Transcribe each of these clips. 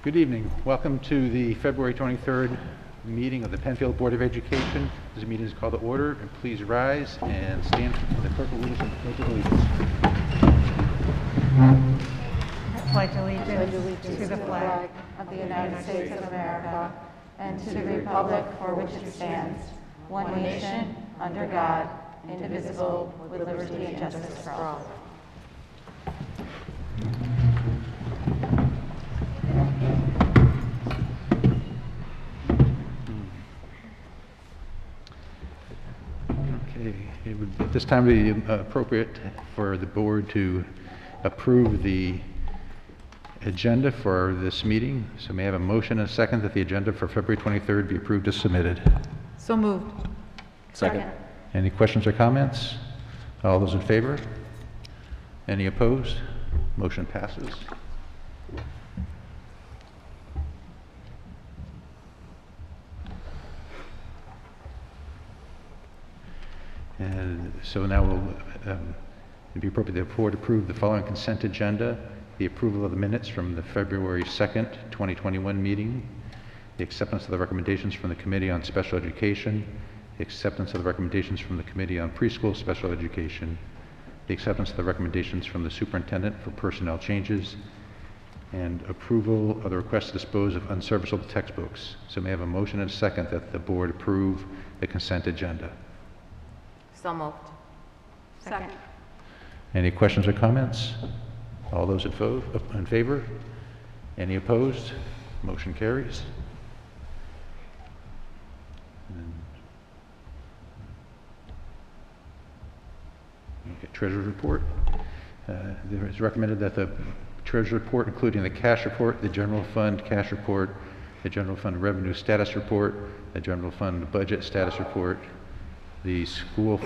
Good evening. Welcome to the February 23rd meeting of the Penfield Board of Education. This meeting is called to order, and please rise and stand for the purple leaders of the Pledge of Allegiance. I pledge allegiance to the flag of the United States of America and to the republic for which it stands, one nation, under God, indivisible, with liberty and justice for all. Okay, it would at this time be appropriate for the board to approve the agenda for this meeting. So may I have a motion and a second that the agenda for February 23rd be approved as submitted? So moved. Second. Any questions or comments? All those in favor? Any opposed? Motion passes. And so now it'd be appropriate that the board approve the following consent agenda: the approval of the minutes from the February 2nd, 2021 meeting, the acceptance of the recommendations from the Committee on Special Education, the acceptance of the recommendations from the Committee on Preschool Special Education, the acceptance of the recommendations from the Superintendent for personnel changes, and approval of the request to dispose of unserviceable textbooks. So may I have a motion and a second that the board approve the consent agenda? So moved. Second. Any questions or comments? All those in favor? Any opposed? Motion carries. Okay, Treasurer's report. There is recommended that the Treasurer's report, including the cash report, the general fund cash report, the general fund revenue status report, the general fund budget status report, the school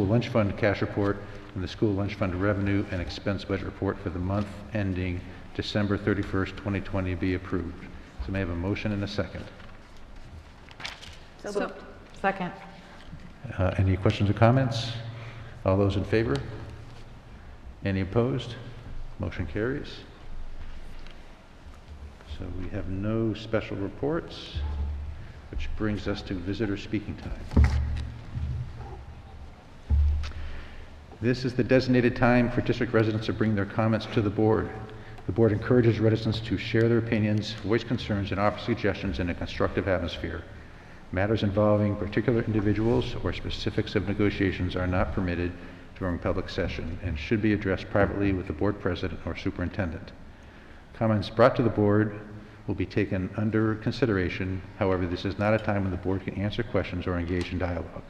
lunch fund cash report, and the school lunch fund revenue and expense budget report for the month ending December 31st, 2020 be approved. So may I have a motion and a second? So moved. Second. Any questions or comments? All those in favor? Any opposed? Motion carries. So we have no special reports, which brings us to visitor speaking time. This is the designated time for district residents to bring their comments to the board. The board encourages residents to share their opinions, voice concerns, and offer suggestions in a constructive atmosphere. Matters involving particular individuals or specifics of negotiations are not permitted during public session and should be addressed privately with the board president or superintendent. Comments brought to the board will be taken under consideration. However, this is not a time when the board can answer questions or engage in dialogue.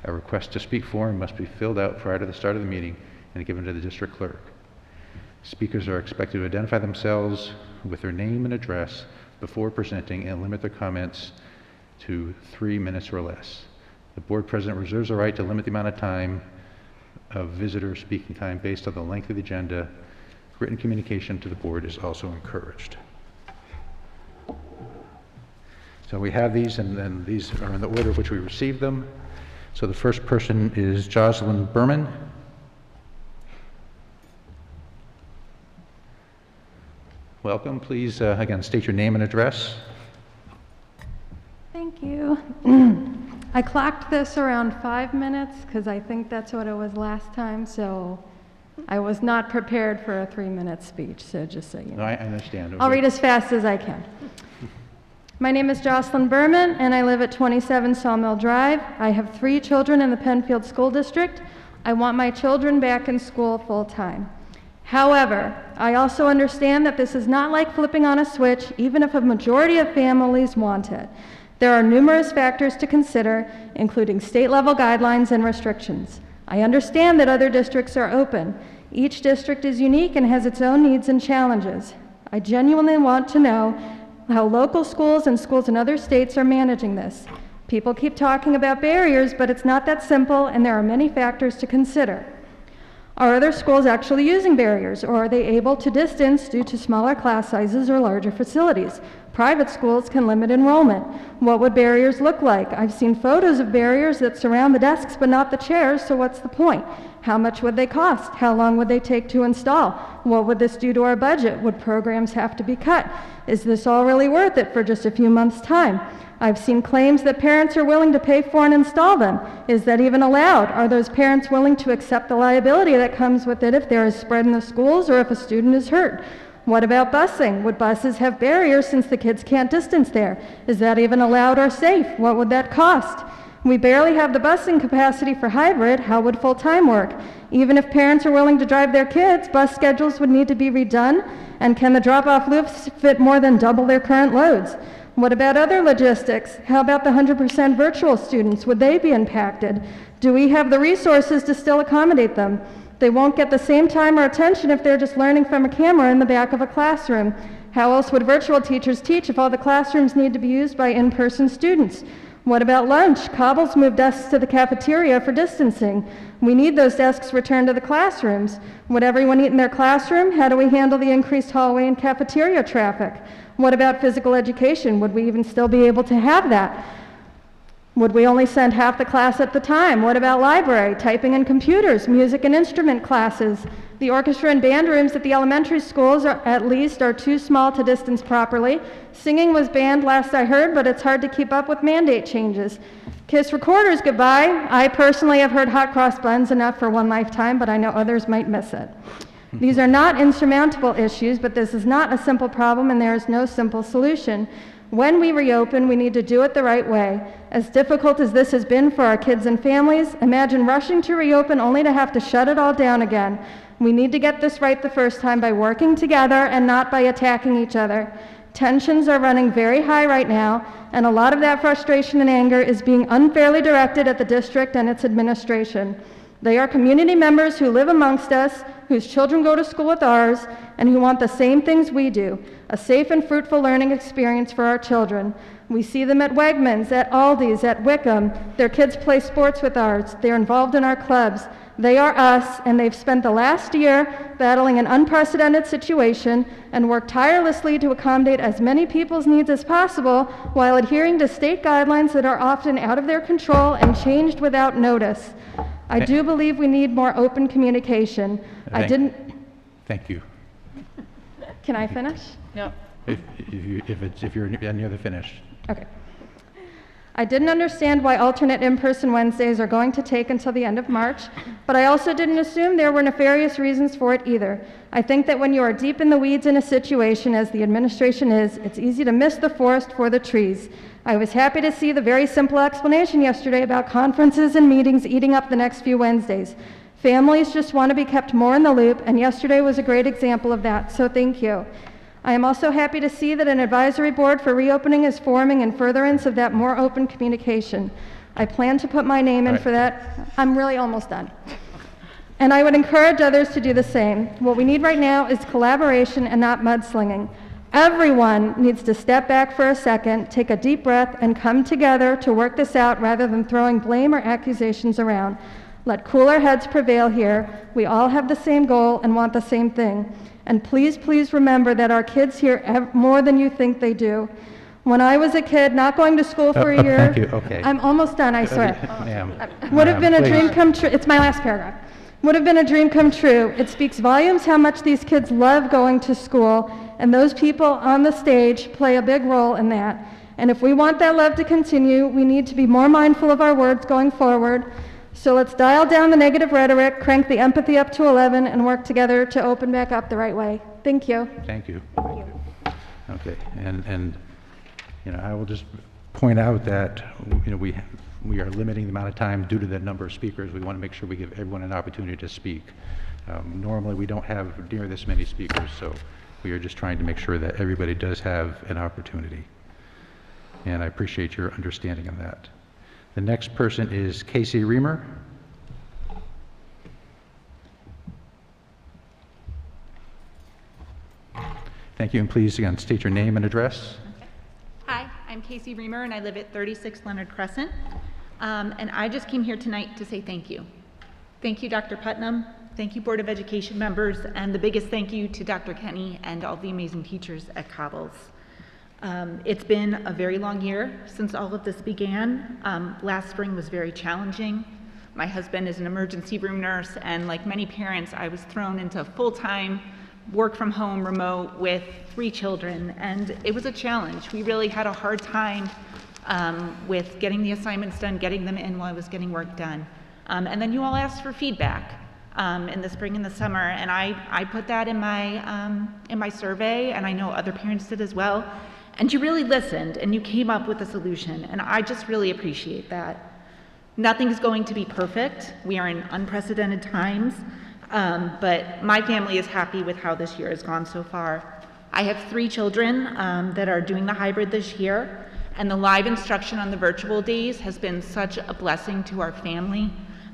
A request to speak form must be filled out prior to the start of the meeting and given to the district clerk. Speakers are expected to identify themselves with their name and address before presenting and limit their comments to 3 minutes or less. The board president reserves the right to limit the amount of time of visitor speaking time based on the length of the agenda. Written communication to the board is also encouraged. So we have these, and then these are in the order in which we received them. So the first person is Jocelyn Berman. Welcome. Please, again, state your name and address. Thank you. I clocked this around 5 minutes because I think that's what it was last time, so I was not prepared for a 3-minute speech, so just so you know. No, I understand. I'll read as fast as I can. My name is Jocelyn Berman, and I live at 27 Sawmill Drive. I have 3 children in the Penfield School District. I want my children back in school full-time. However, I also understand that this is not like flipping on a switch, even if a majority of families want it. There are numerous factors to consider, including state-level guidelines and restrictions. I understand that other districts are open. Each district is unique and has its own needs and challenges. I genuinely want to know how local schools and schools in other states are managing this. People keep talking about barriers, but it's not that simple, and there are many factors to consider. Are other schools actually using barriers, or are they able to distance due to smaller class sizes or larger facilities? Private schools can limit enrollment. What would barriers look like? I've seen photos of barriers that surround the desks but not the chairs, so what's the point? How much would they cost? How long would they take to install? What would this do to our budget? Would programs have to be cut? Is this all really worth it for just a few months' time? I've seen claims that parents are willing to pay for and install them. Is that even allowed? Are those parents willing to accept the liability that comes with it if there is spread in the schools or if a student is hurt? What about busing? Would buses have barriers since the kids can't distance there? Is that even allowed or safe? What would that cost? We barely have the busing capacity for hybrid. How would full-time work? Even if parents are willing to drive their kids, bus schedules would need to be redone. And can the drop-off lifts fit more than double their current loads? What about other logistics? How about the 100% virtual students? Would they be impacted? Do we have the resources to still accommodate them? They won't get the same time or attention if they're just learning from a camera in the back of a classroom. How else would virtual teachers teach if all the classrooms need to be used by in-person students? What about lunch? Cobbles moved desks to the cafeteria for distancing. We need those desks returned to the classrooms. Would everyone eat in their classroom? How do we handle the increased hallway and cafeteria traffic? What about physical education? Would we even still be able to have that? Would we only send half the class at the time? What about library, typing and computers, music and instrument classes? The orchestra and band rooms at the elementary schools are too small to distance properly. Singing was banned last I heard, but it's hard to keep up with mandate changes. Kiss recorders goodbye. I personally have heard hot cross buns enough for one lifetime, but I know others might miss it. These are not insurmountable issues, but this is not a simple problem and there is no simple solution. When we reopen, we need to do it the right way. As difficult as this has been for our kids and families, imagine rushing to reopen only to have to shut it all down again. We need to get this right the first time by working together and not by attacking each other. Tensions are running very high right now, and a lot of that frustration and anger is being unfairly directed at the district and its administration. They are community members who live amongst us, whose children go to school with ours, and who want the same things we do, a safe and fruitful learning experience for our children. We see them at Wegmans, at Aldi's, at Wickham. Their kids play sports with ours. They're involved in our clubs. They are us, and they've spent the last year battling an unprecedented situation and worked tirelessly to accommodate as many people's needs as possible while adhering to state guidelines that are often out of their control and changed without notice. I do believe we need more open communication. Thank you. Can I finish? No. If you're near the finish. Okay. I didn't understand why alternate in-person Wednesdays are going to take until the end of March, but I also didn't assume there were nefarious reasons for it either. I think that when you are deep in the weeds in a situation, as the administration is, it's easy to miss the forest for the trees. I was happy to see the very simple explanation yesterday about conferences and meetings eating up the next few Wednesdays. Families just want to be kept more in the loop, and yesterday was a great example of that, so thank you. I am also happy to see that an advisory board for reopening is forming in furtherance of that more open communication. I plan to put my name in for that. I'm really almost done. And I would encourage others to do the same. What we need right now is collaboration and not mudslinging. Everyone needs to step back for a second, take a deep breath, and come together to work this out rather than throwing blame or accusations around. Let cooler heads prevail here. We all have the same goal and want the same thing. And please, please remember that our kids hear more than you think they do. When I was a kid, not going to school for a year. Thank you, okay. I'm almost done, I swear. Ma'am. Would have been a Please. dream come true. It's my last paragraph. Would have been a dream come true. It speaks volumes how much these kids love going to school, and those people on the stage play a big role in that. And if we want that love to continue, we need to be more mindful of our words going forward. So let's dial down the negative rhetoric, crank the empathy up to 11, and work together to open back up the right way. Thank you. Thank you. Okay, and I will just point out that we are limiting the amount of time due to the number of speakers. We want to make sure we give everyone an opportunity to speak. Normally, we don't have near this many speakers, so we are just trying to make sure that everybody does have an opportunity. And I appreciate your understanding of that. The next person is Casey Reamer. Thank you, and please again state your name and address. Hi, I'm Casey Reamer, and I live at 36 Leonard Crescent. And I just came here tonight to say thank you. Thank you, Dr. Putnam. Thank you, Board of Education members, and the biggest thank you to Dr. Kenny and all the amazing teachers at Cobbles. It's been a very long year since all of this began. Last spring was very challenging. My husband is an emergency room nurse, and like many parents, I was thrown into full-time work from home remote with 3 children, and it was a challenge. We really had a hard time with getting the assignments done, getting them in while I was getting work done. And then you all asked for feedback in the spring and the summer, and I put that in my survey, and I know other parents did as well. And you really listened, and you came up with a solution, and I just really appreciate that. Nothing's going to be perfect. We are in unprecedented times, but my family is happy with how this year has gone so far. I have 3 children that are doing the hybrid this year, and the live instruction on the virtual days has been such a blessing to our family.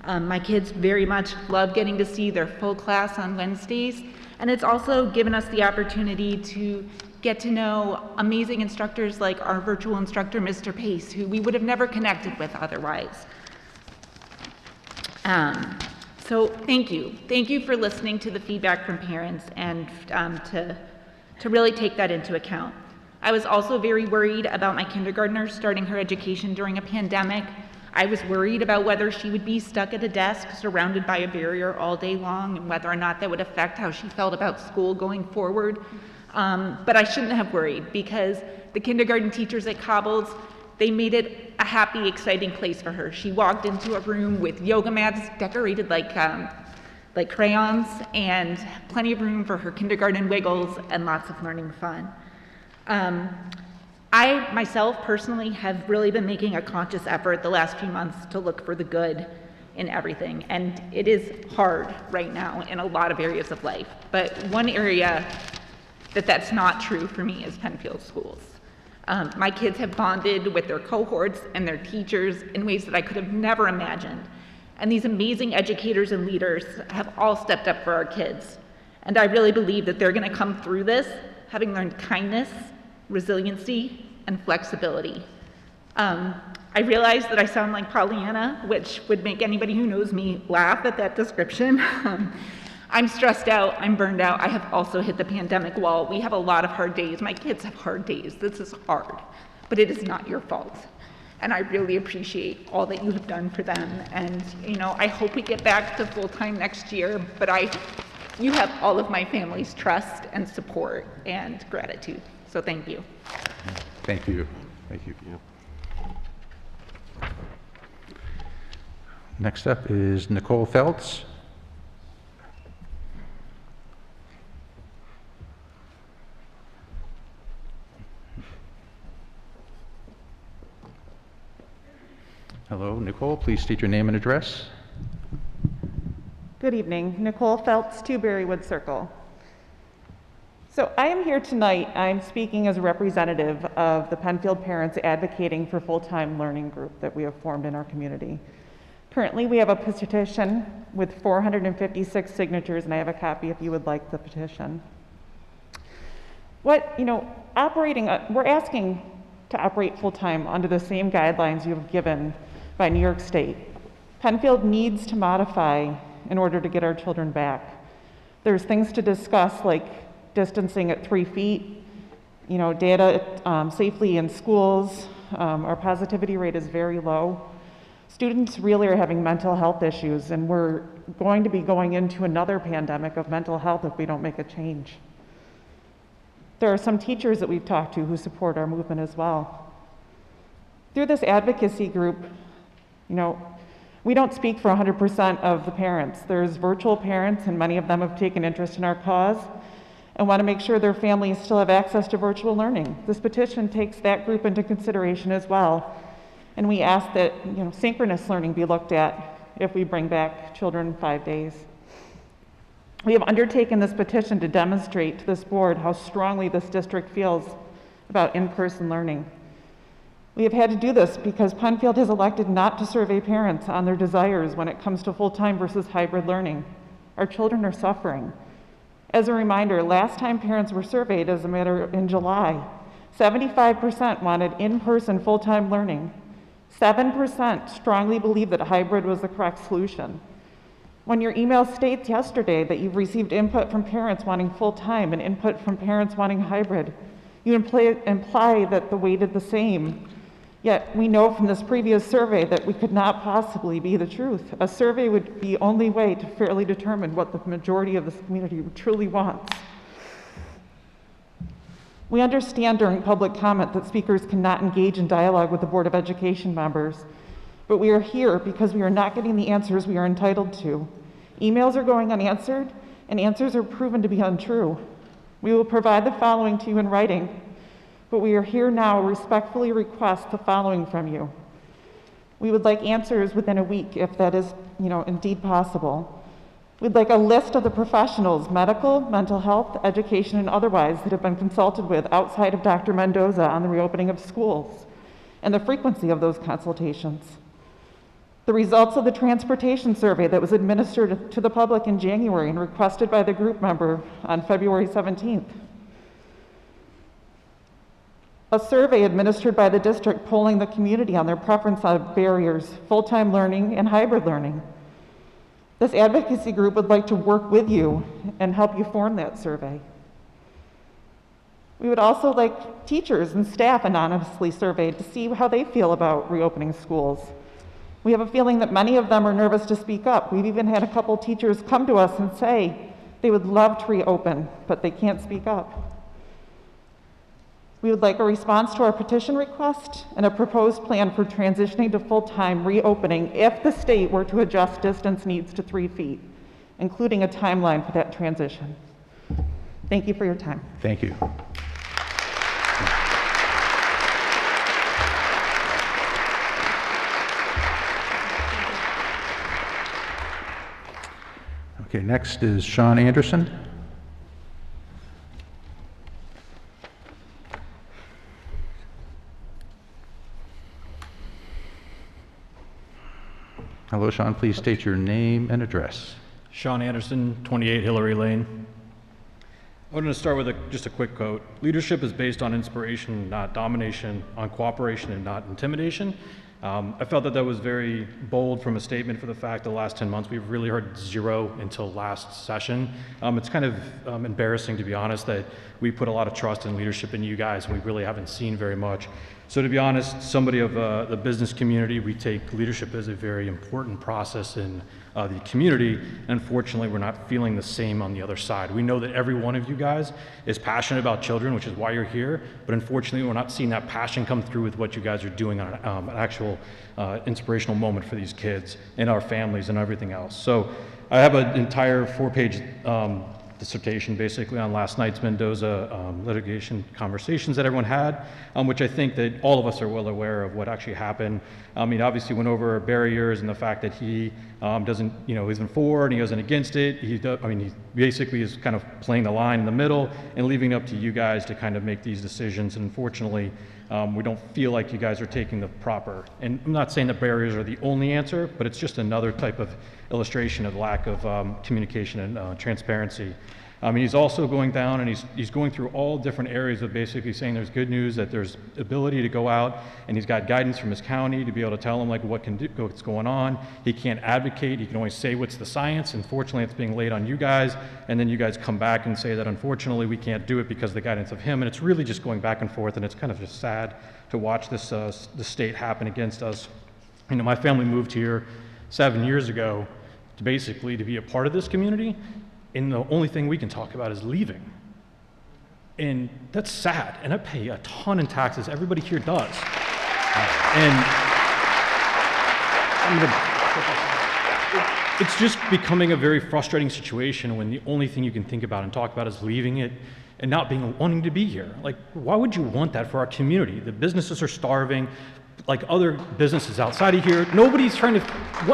My kids very much love getting to see their full class on Wednesdays, and it's also given us the opportunity to get to know amazing instructors like our virtual instructor, Mr. Pace, who we would have never connected with otherwise. So thank you. Thank you for listening to the feedback from parents and to really take that into account. I was also very worried about my kindergartner starting her education during a pandemic. I was worried about whether she would be stuck at a desk surrounded by a barrier all day long and whether or not that would affect how she felt about school going forward. But I shouldn't have worried because the kindergarten teachers at Cobbles, they made it a happy, exciting place for her. She walked into a room with yoga mats decorated like crayons and plenty of room for her kindergarten wiggles and lots of learning fun. I myself personally have really been making a conscious effort the last few months to look for the good in everything, and it is hard right now in a lot of areas of life. But one area that's not true for me is Penfield schools. My kids have bonded with their cohorts and their teachers in ways that I could have never imagined. And these amazing educators and leaders have all stepped up for our kids. And I really believe that they're going to come through this having learned kindness, resiliency, and flexibility. I realize that I sound like Pollyanna, which would make anybody who knows me laugh at that description. I'm stressed out, I'm burned out, I have also hit the pandemic wall. We have a lot of hard days. My kids have hard days. This is hard, but it is not your fault. And I really appreciate all that you have done for them. And I hope we get back to full-time next year, but you have all of my family's trust and support and gratitude. So thank you. Thank you. Thank you. Next up is Nicole Feltz. Hello, Nicole. Please state your name and address. Good evening. Nicole Feltz, 2 Berrywood Circle. So I am here tonight. I'm speaking as a representative of the Penfield Parents Advocating for Full-Time Learning group that we have formed in our community. Currently, we have a petition with 456 signatures, and I have a copy if you would like the petition. We're asking to operate full-time under the same guidelines you have given by New York State. Penfield needs to modify in order to get our children back. There's things to discuss like distancing at 3 feet, data safely in schools. Our positivity rate is very low. Students really are having mental health issues, and we're going to be going into another pandemic of mental health if we don't make a change. There are some teachers that we've talked to who support our movement as well. Through this advocacy group, we don't speak for 100% of the parents. There's virtual parents, and many of them have taken interest in our cause and want to make sure their families still have access to virtual learning. This petition takes that group into consideration as well, and we ask that synchronous learning be looked at if we bring back children 5 days. We have undertaken this petition to demonstrate to this board how strongly this district feels about in-person learning. We have had to do this because Penfield has elected not to survey parents on their desires when it comes to full-time versus hybrid learning. Our children are suffering. As a reminder, last time parents were surveyed in July, 75% wanted in-person full-time learning. 7% strongly believe that hybrid was the correct solution. When your email states yesterday that you've received input from parents wanting full-time and input from parents wanting hybrid, you imply that the weighted the same. Yet we know from this previous survey that we could not possibly be the truth. A survey would be the only way to fairly determine what the majority of this community truly wants. We understand during public comment that speakers cannot engage in dialogue with the Board of Education members, but we are here because we are not getting the answers we are entitled to. Emails are going unanswered, and answers are proven to be untrue. We will provide the following to you in writing, but we are here now to respectfully request the following from you. We would like answers within a week, if that is, indeed possible. We'd like a list of the professionals, medical, mental health, education, and otherwise, that have been consulted with outside of Dr. Mendoza on the reopening of schools, and the frequency of those consultations. The results of the transportation survey that was administered to the public in January and requested by the group member on February 17th. A survey administered by the district polling the community on their preference of barriers, full-time learning, and hybrid learning. This advocacy group would like to work with you and help you form that survey. We would also like teachers and staff anonymously surveyed to see how they feel about reopening schools. We have a feeling that many of them are nervous to speak up. We've even had a couple teachers come to us and say they would love to reopen, but they can't speak up. We would like a response to our petition request and a proposed plan for transitioning to full-time reopening if the state were to adjust distance needs to 3 feet, including a timeline for that transition. Thank you for your time. Thank you. Okay, next is Sean Anderson. Hello, Sean. Please state your name and address. Sean Anderson, 28 Hillary Lane. I wanted to start with just a quick quote. Leadership is based on inspiration, not domination, on cooperation and not intimidation. I felt that was very bold from a statement for the fact the last 10 months we've really heard zero until last session. It's kind of embarrassing, to be honest, that we put a lot of trust and leadership in you guys and we really haven't seen very much. So to be honest, somebody of the business community, we take leadership as a very important process in the community. Unfortunately, we're not feeling the same on the other side. We know that every one of you guys is passionate about children, which is why you're here, but unfortunately, we're not seeing that passion come through with what you guys are doing on an actual inspirational moment for these kids and our families and everything else. So I have an entire 4-page dissertation basically on last night's Mendoza litigation conversations that everyone had, which I think that all of us are well aware of what actually happened. He obviously went over barriers and the fact that he doesn't, isn't for and he isn't against it. He basically is kind of playing the line in the middle and leaving it up to you guys to kind of make these decisions. And unfortunately, we don't feel like you guys are taking the proper, and I'm not saying that barriers are the only answer, but it's just another type of illustration of lack of communication and transparency. He's also going down and he's going through all different areas of basically saying there's good news, that there's ability to go out, and he's got guidance from his county to be able to tell him what's going on. He can't advocate, he can only say what's the science. Unfortunately, it's being laid on you guys, and then you guys come back and say that unfortunately we can't do it because of the guidance of him, and it's really just going back and forth, and it's kind of just sad to watch this the state happen against us. My family moved here 7 years ago to basically to be a part of this community, and the only thing we can talk about is leaving. And that's sad, and I pay a ton in taxes. Everybody here does. It's just becoming a very frustrating situation when the only thing you can think about and talk about is leaving it and not wanting to be here. Like, why would you want that for our community? The businesses are starving. Like other businesses outside of here, nobody's trying to,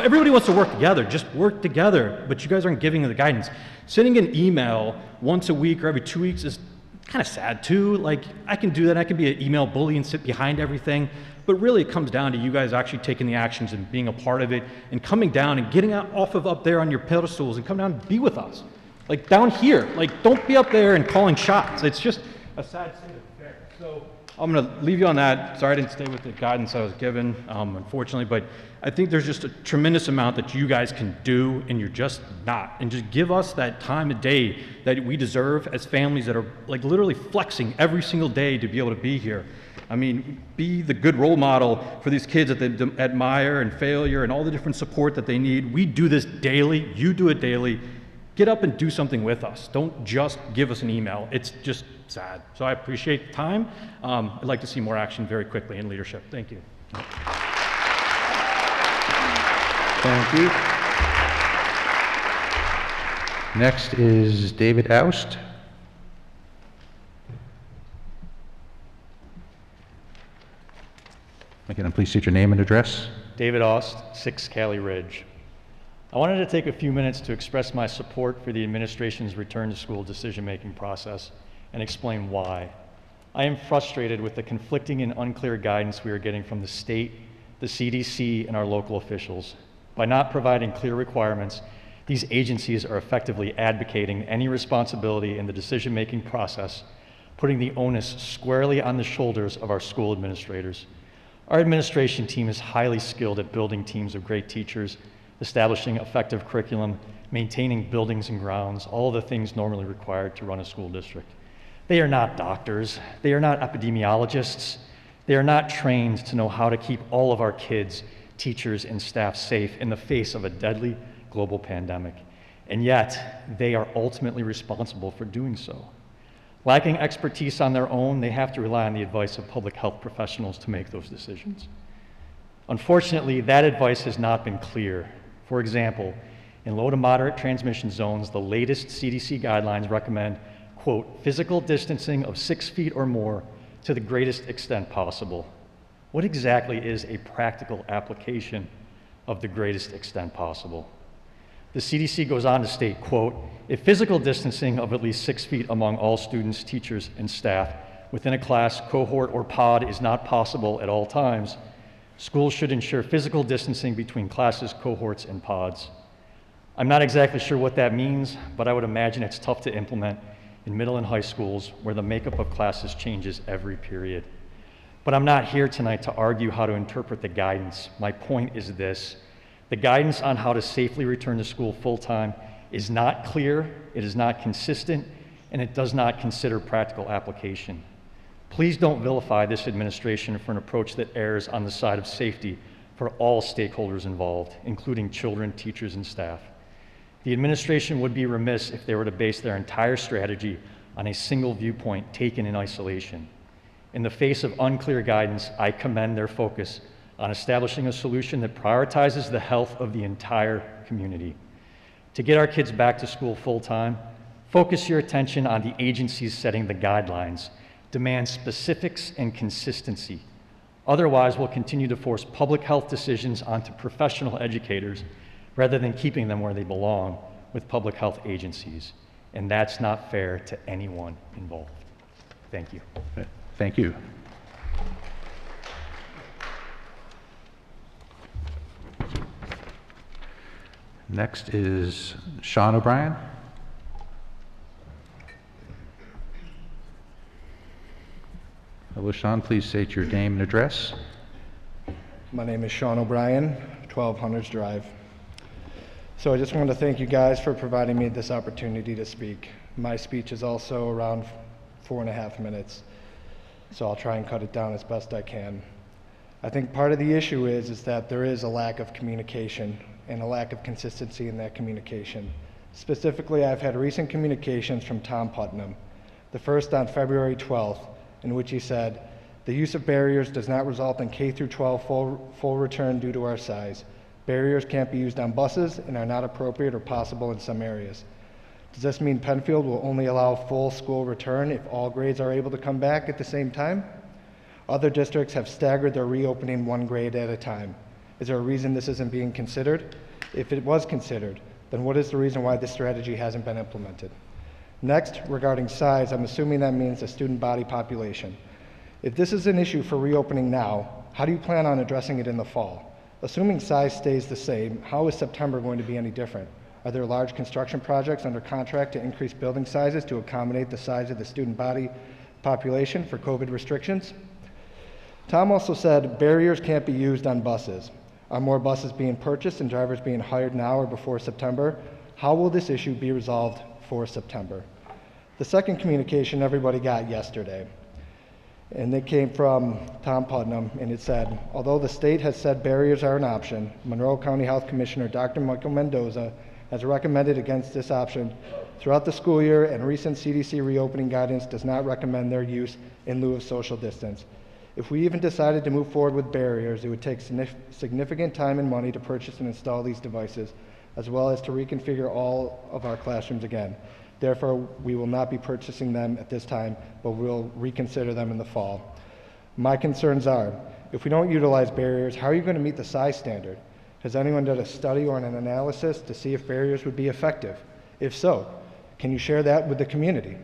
everybody wants to work together, just work together, but you guys aren't giving the guidance. Sending an email once a week or every 2 weeks is kind of sad too. Like, I can do that, I can be an email bully and sit behind everything, but really it comes down to you guys actually taking the actions and being a part of it and coming down and getting out off of up there on your pedestals and come down and be with us. Like down here, like don't be up there and calling shots. It's just a sad state of affairs. So I'm going to leave you on that. Sorry I didn't stay with the guidance I was given, unfortunately, but I think there's just a tremendous amount that you guys can do, and you're just not. And just give us that time of day that we deserve as families that are like literally flexing every single day to be able to be here. I mean, be the good role model for these kids that they admire and failure and all the different support that they need. We do this daily. You do it daily. Get up and do something with us. Don't just give us an email. It's just sad. So I appreciate the time. I'd like to see more action very quickly in leadership. Thank you. Thank you. Next is David Aust. Again, please state your name and address. David Aust, 6 Cali Ridge. I wanted to take a few minutes to express my support for the administration's return to school decision-making process and explain why. I am frustrated with the conflicting and unclear guidance we are getting from the state, the CDC, and our local officials. By not providing clear requirements, these agencies are effectively advocating any responsibility in the decision-making process, putting the onus squarely on the shoulders of our school administrators. Our administration team is highly skilled at building teams of great teachers, establishing effective curriculum, maintaining buildings and grounds, all the things normally required to run a school district. They are not doctors. They are not epidemiologists. They are not trained to know how to keep all of our kids, teachers, and staff safe in the face of a deadly global pandemic. And yet, they are ultimately responsible for doing so. Lacking expertise on their own, they have to rely on the advice of public health professionals to make those decisions. Unfortunately, that advice has not been clear. For example, in low to moderate transmission zones, the latest CDC guidelines recommend, quote, physical distancing of 6 feet or more to the greatest extent possible. What exactly is a practical application of the greatest extent possible? The CDC goes on to state, quote, if physical distancing of at least 6 feet among all students, teachers, and staff within a class, cohort, or pod is not possible at all times, schools should ensure physical distancing between classes, cohorts, and pods. I'm not exactly sure what that means, but I would imagine it's tough to implement in middle and high schools where the makeup of classes changes every period. But I'm not here tonight to argue how to interpret the guidance. My point is this. The guidance on how to safely return to school full-time is not clear, it is not consistent, and it does not consider practical application. Please don't vilify this administration for an approach that errs on the side of safety for all stakeholders involved, including children, teachers, and staff. The administration would be remiss if they were to base their entire strategy on a single viewpoint taken in isolation. In the face of unclear guidance, I commend their focus on establishing a solution that prioritizes the health of the entire community. To get our kids back to school full-time, focus your attention on the agencies setting the guidelines. Demand specifics and consistency. Otherwise, we'll continue to force public health decisions onto professional educators rather than keeping them where they belong with public health agencies. And that's not fair to anyone involved. Thank you. Thank you. Next is Sean O'Brien. Hello, Sean. Please state your name and address. My name is Sean O'Brien, 12 Hunters Drive. So I just wanted to thank you guys for providing me this opportunity to speak. My speech is also around 4.5 minutes, so I'll try and cut it down as best I can. I think part of the issue is that there is a lack of communication and a lack of consistency in that communication. Specifically, I've had recent communications from Tom Putnam. The first on February 12th, in which he said, the use of barriers does not result in K through 12 full return due to our size. Barriers can't be used on buses and are not appropriate or possible in some areas. Does this mean Penfield will only allow full school return if all grades are able to come back at the same time? Other districts have staggered their reopening 1 grade at a time. Is there a reason this isn't being considered? If it was considered, then what is the reason why this strategy hasn't been implemented? Next, regarding size, I'm assuming that means the student body population. If this is an issue for reopening now, how do you plan on addressing it in the fall? Assuming size stays the same, how is September going to be any different? Are there large construction projects under contract to increase building sizes to accommodate the size of the student body population for COVID restrictions? Tom also said barriers can't be used on buses. Are more buses being purchased and drivers being hired now or before September? How will this issue be resolved for September? The second communication everybody got yesterday. And they came from Tom Putnam, and it said, although the state has said barriers are an option, Monroe County Health Commissioner Dr. Michael Mendoza has recommended against this option throughout the school year, and recent CDC reopening guidance does not recommend their use in lieu of social distance. If we even decided to move forward with barriers, it would take significant time and money to purchase and install these devices, as well as to reconfigure all of our classrooms again. Therefore, we will not be purchasing them at this time, but we'll reconsider them in the fall. My concerns are, if we don't utilize barriers, how are you going to meet the size standard? Has anyone done a study or an analysis to see if barriers would be effective? If so, can you share that with the community?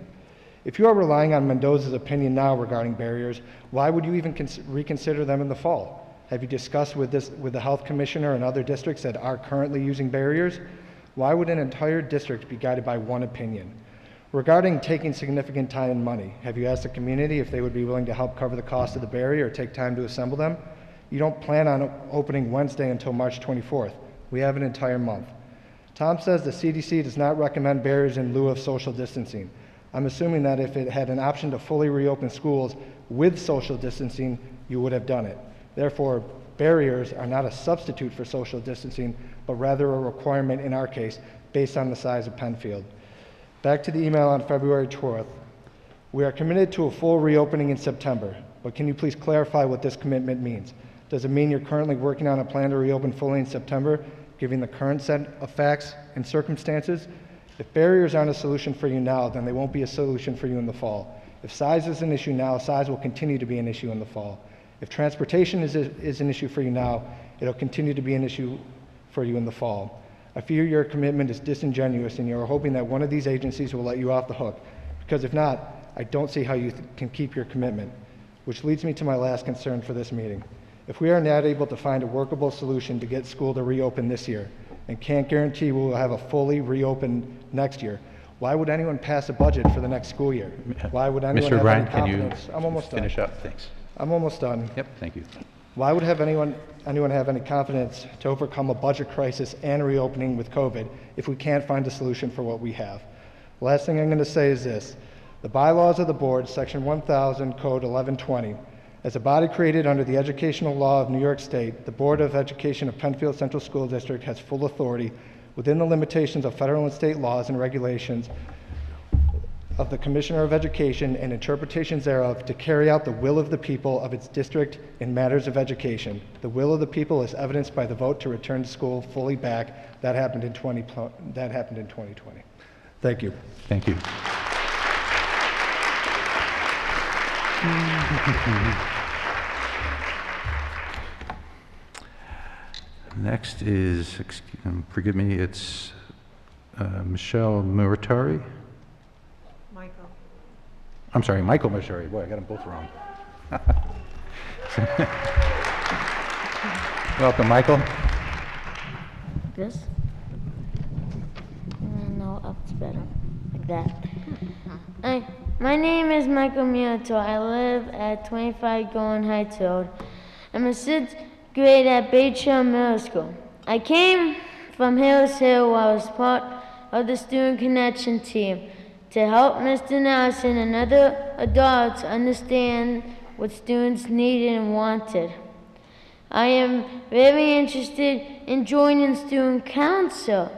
If you are relying on Mendoza's opinion now regarding barriers, why would you even reconsider them in the fall? Have you discussed with the health commissioner and other districts that are currently using barriers? Why would an entire district be guided by one opinion? Regarding taking significant time and money, have you asked the community if they would be willing to help cover the cost of the barrier or take time to assemble them? You don't plan on opening Wednesday until March 24th. We have an entire month. Tom says the CDC does not recommend barriers in lieu of social distancing. I'm assuming that if it had an option to fully reopen schools with social distancing, you would have done it. Therefore, barriers are not a substitute for social distancing, but rather a requirement in our case, based on the size of Penfield. Back to the email on February 12th. We are committed to a full reopening in September, but can you please clarify what this commitment means? Does it mean you're currently working on a plan to reopen fully in September, given the current set of facts and circumstances? If barriers aren't a solution for you now, then they won't be a solution for you in the fall. If size is an issue now, size will continue to be an issue in the fall. If transportation is an issue for you now, it'll continue to be an issue for you in the fall. I fear your commitment is disingenuous and you're hoping that one of these agencies will let you off the hook, because if not, I don't see how you can keep your commitment. Which leads me to my last concern for this meeting. If we are not able to find a workable solution to get school to reopen this year, and can't guarantee we will have a fully reopened next year, why would anyone pass a budget for the next school year? Why would anyone Mr. have O'Brien, any can you confidence? I'm almost done. finish up? Thanks. I'm almost done. Yep, thank you. Why would anyone have any confidence to overcome a budget crisis and reopening with COVID if we can't find a solution for what we have? Last thing I'm going to say is this. The bylaws of the board, section 1000, code 1120, as a body created under the educational law of New York State, the Board of Education of Penfield Central School District has full authority within the limitations of federal and state laws and regulations of the Commissioner of Education and interpretations thereof to carry out the will of the people of its district in matters of education. The will of the people is evidenced by the vote to return to school fully back. That happened in 2020. Thank you. Thank you. Next is, forgive me, it's Michelle Muratari. Michael. I'm sorry, Michael Muratari. Boy, I got them both wrong. Welcome, Michael. This? No, up's better. Like that. My name is Michael Miato. I live at 25 Golden Heights Road. I'm a 6th grade at Bayshore Middle School. I came from Hills Hill while I was part of the Student Connection team to help Mr. Nelson and other adults understand what students needed and wanted. I am very interested in joining Student Council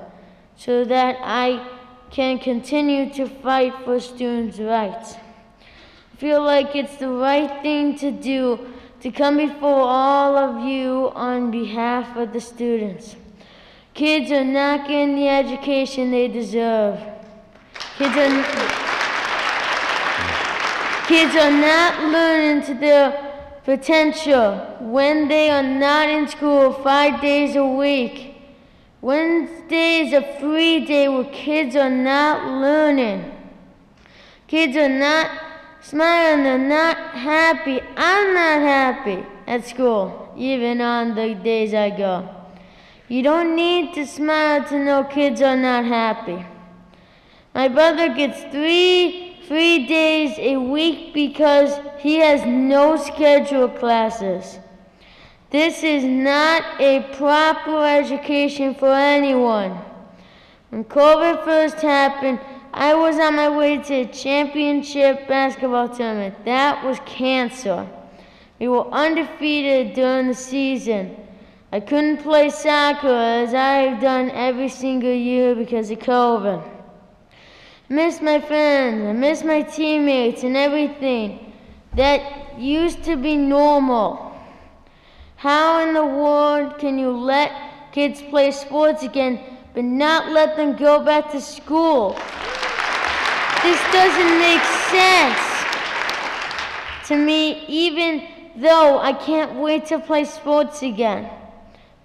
so that I can continue to fight for students' rights. I feel like it's the right thing to do to come before all of you on behalf of the students. Kids are not getting the education they deserve. Kids are not learning to their potential when they are not in school 5 days a week. Wednesday is a free day where kids are not learning. Kids are not smiling, they're not happy. I'm not happy at school, even on the days I go. You don't need to smile to know kids are not happy. My brother gets 3 free days a week because he has no scheduled classes. This is not a proper education for anyone. When COVID first happened, I was on my way to a championship basketball tournament. That was canceled. We were undefeated during the season. I couldn't play soccer as I've done every single year because of COVID. I miss my friends, I miss my teammates and everything. That used to be normal. How in the world can you let kids play sports again but not let them go back to school? This doesn't make sense to me, even though I can't wait to play sports again.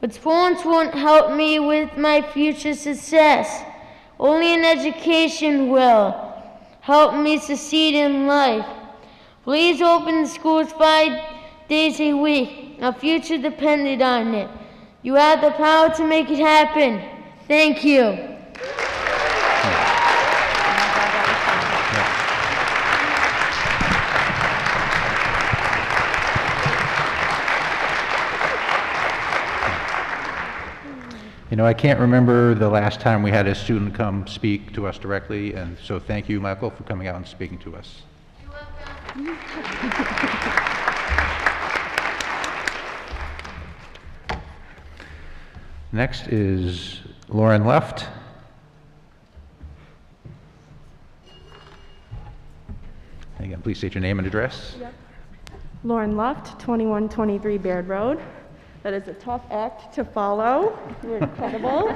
But sports won't help me with my future success. Only an education will help me succeed in life. Please open the schools 5 days a week. Our future depended on it. You have the power to make it happen. Thank you. You know, I can't remember the last time we had a student come speak to us directly, and so thank you, Michael, for coming out and speaking to us. Next is Lauren Lutt. Again, please state your name and address. Lauren Lutt, 2123 Baird Road. That is a tough act to follow. You're incredible.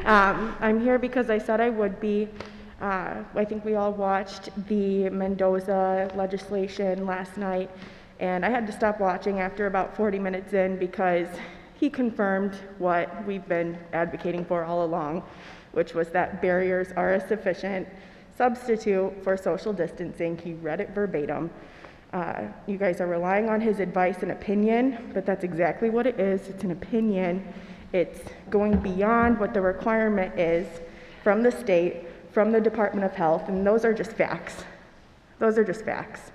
I'm here because I said I would be. I think we all watched the Mendoza legislation last night, and I had to stop watching after about 40 minutes in because he confirmed what we've been advocating for all along, which was that barriers are a sufficient substitute for social distancing. He read it verbatim. You guys are relying on his advice and opinion, but that's exactly what it is. It's an opinion. It's going beyond what the requirement is from the state, from the Department of Health, and those are just facts. Those are just facts.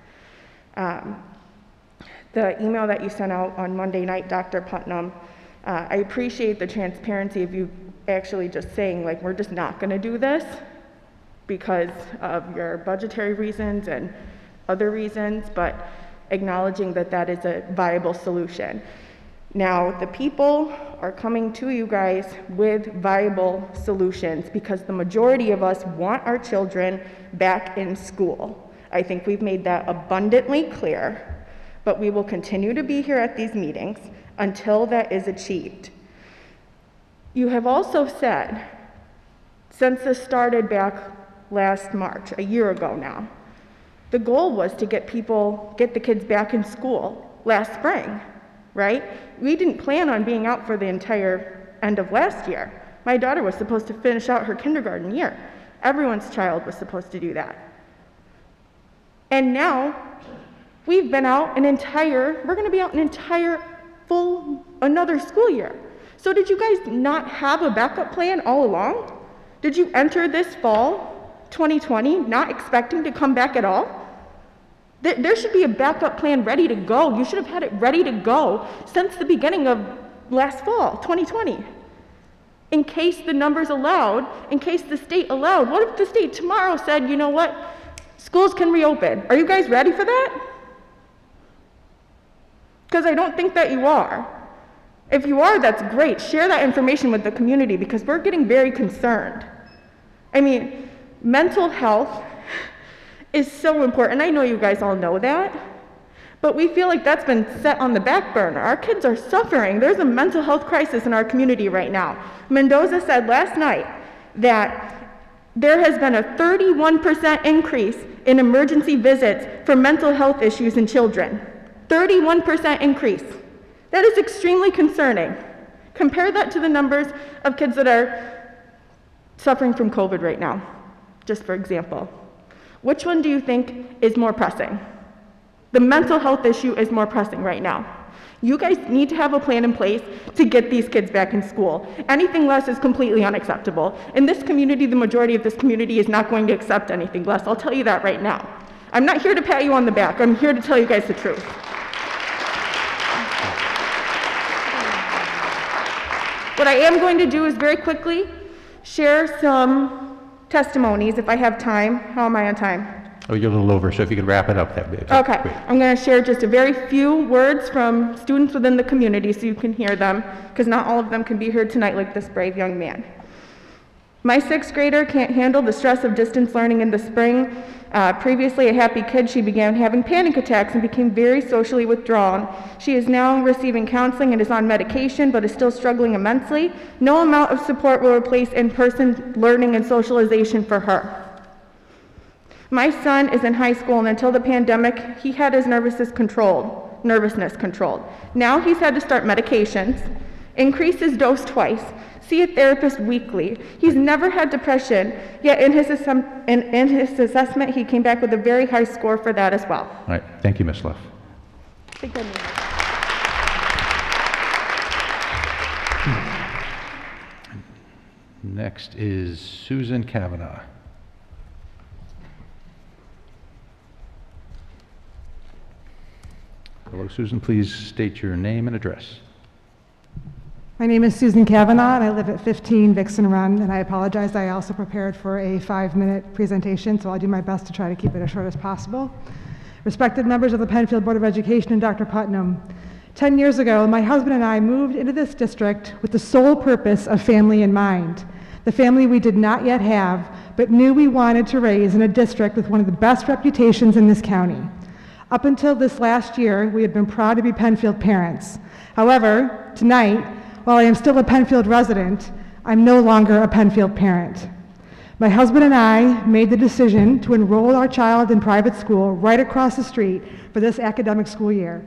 The email that you sent out on Monday night, Dr. Putnam, I appreciate the transparency of you actually just saying, like, we're just not gonna do this because of your budgetary reasons and other reasons, but acknowledging that that is a viable solution. Now, the people are coming to you guys with viable solutions because the majority of us want our children back in school. I think we've made that abundantly clear, but we will continue to be here at these meetings until that is achieved. You have also said, since this started back last March, a year ago now, the goal was to get the kids back in school last spring, right? We didn't plan on being out for the entire end of last year. My daughter was supposed to finish out her kindergarten year. Everyone's child was supposed to do that. And now, we've been out we're gonna be out an entire another school year. So did you guys not have a backup plan all along? Did you enter this fall, 2020, not expecting to come back at all? There should be a backup plan ready to go. You should have had it ready to go since the beginning of last fall, 2020. In case the numbers allowed, in case the state allowed. What if the state tomorrow said, you know what, schools can reopen? Are you guys ready for that? Because I don't think that you are. If you are, that's great. Share that information with the community because we're getting very concerned. I mean, mental health is so important. I know you guys all know that, but we feel like that's been set on the back burner. Our kids are suffering. There's a mental health crisis in our community right now. Mendoza said last night that there has been a 31% increase in emergency visits for mental health issues in children. 31% increase. That is extremely concerning. Compare that to the numbers of kids that are suffering from COVID right now, just for example. Which one do you think is more pressing? The mental health issue is more pressing right now. You guys need to have a plan in place to get these kids back in school. Anything less is completely unacceptable. In this community, the majority of this community is not going to accept anything less. I'll tell you that right now. I'm not here to pat you on the back. I'm here to tell you guys the truth. What I am going to do is very quickly share some testimonies if I have time. How am I on time? Oh, you're a little over, so if you could wrap it up, that'd be Okay, great. I'm going to share just a very few words from students within the community so you can hear them, because not all of them can be here tonight like this brave young man. My sixth grader can't handle the stress of distance learning in the spring. Previously a happy kid, she began having panic attacks and became very socially withdrawn. She is now receiving counseling and is on medication, but is still struggling immensely. No amount of support will replace in-person learning and socialization for her. My son is in high school, and until the pandemic, he had his nervousness controlled. Now he's had to start medications, increase his dose twice, see a therapist weekly. He's never had depression, yet in his assessment, he came back with a very high score for that as well. All right, thank you, Ms. Luff. I think I need it. Next is Susan Cavanaugh. Hello, Susan, please state your name and address. My name is Susan Cavanaugh, and I live at 15 Vixen Run, and I apologize, I also prepared for a 5-minute presentation, so I'll do my best to try to keep it as short as possible. Respected members of the Penfield Board of Education and Dr. Putnam, 10 years ago, my husband and I moved into this district with the sole purpose of family in mind, the family we did not yet have, but knew we wanted to raise in a district with one of the best reputations in this county. Up until this last year, we had been proud to be Penfield parents. However, tonight, while I am still a Penfield resident, I'm no longer a Penfield parent. My husband and I made the decision to enroll our child in private school right across the street for this academic school year.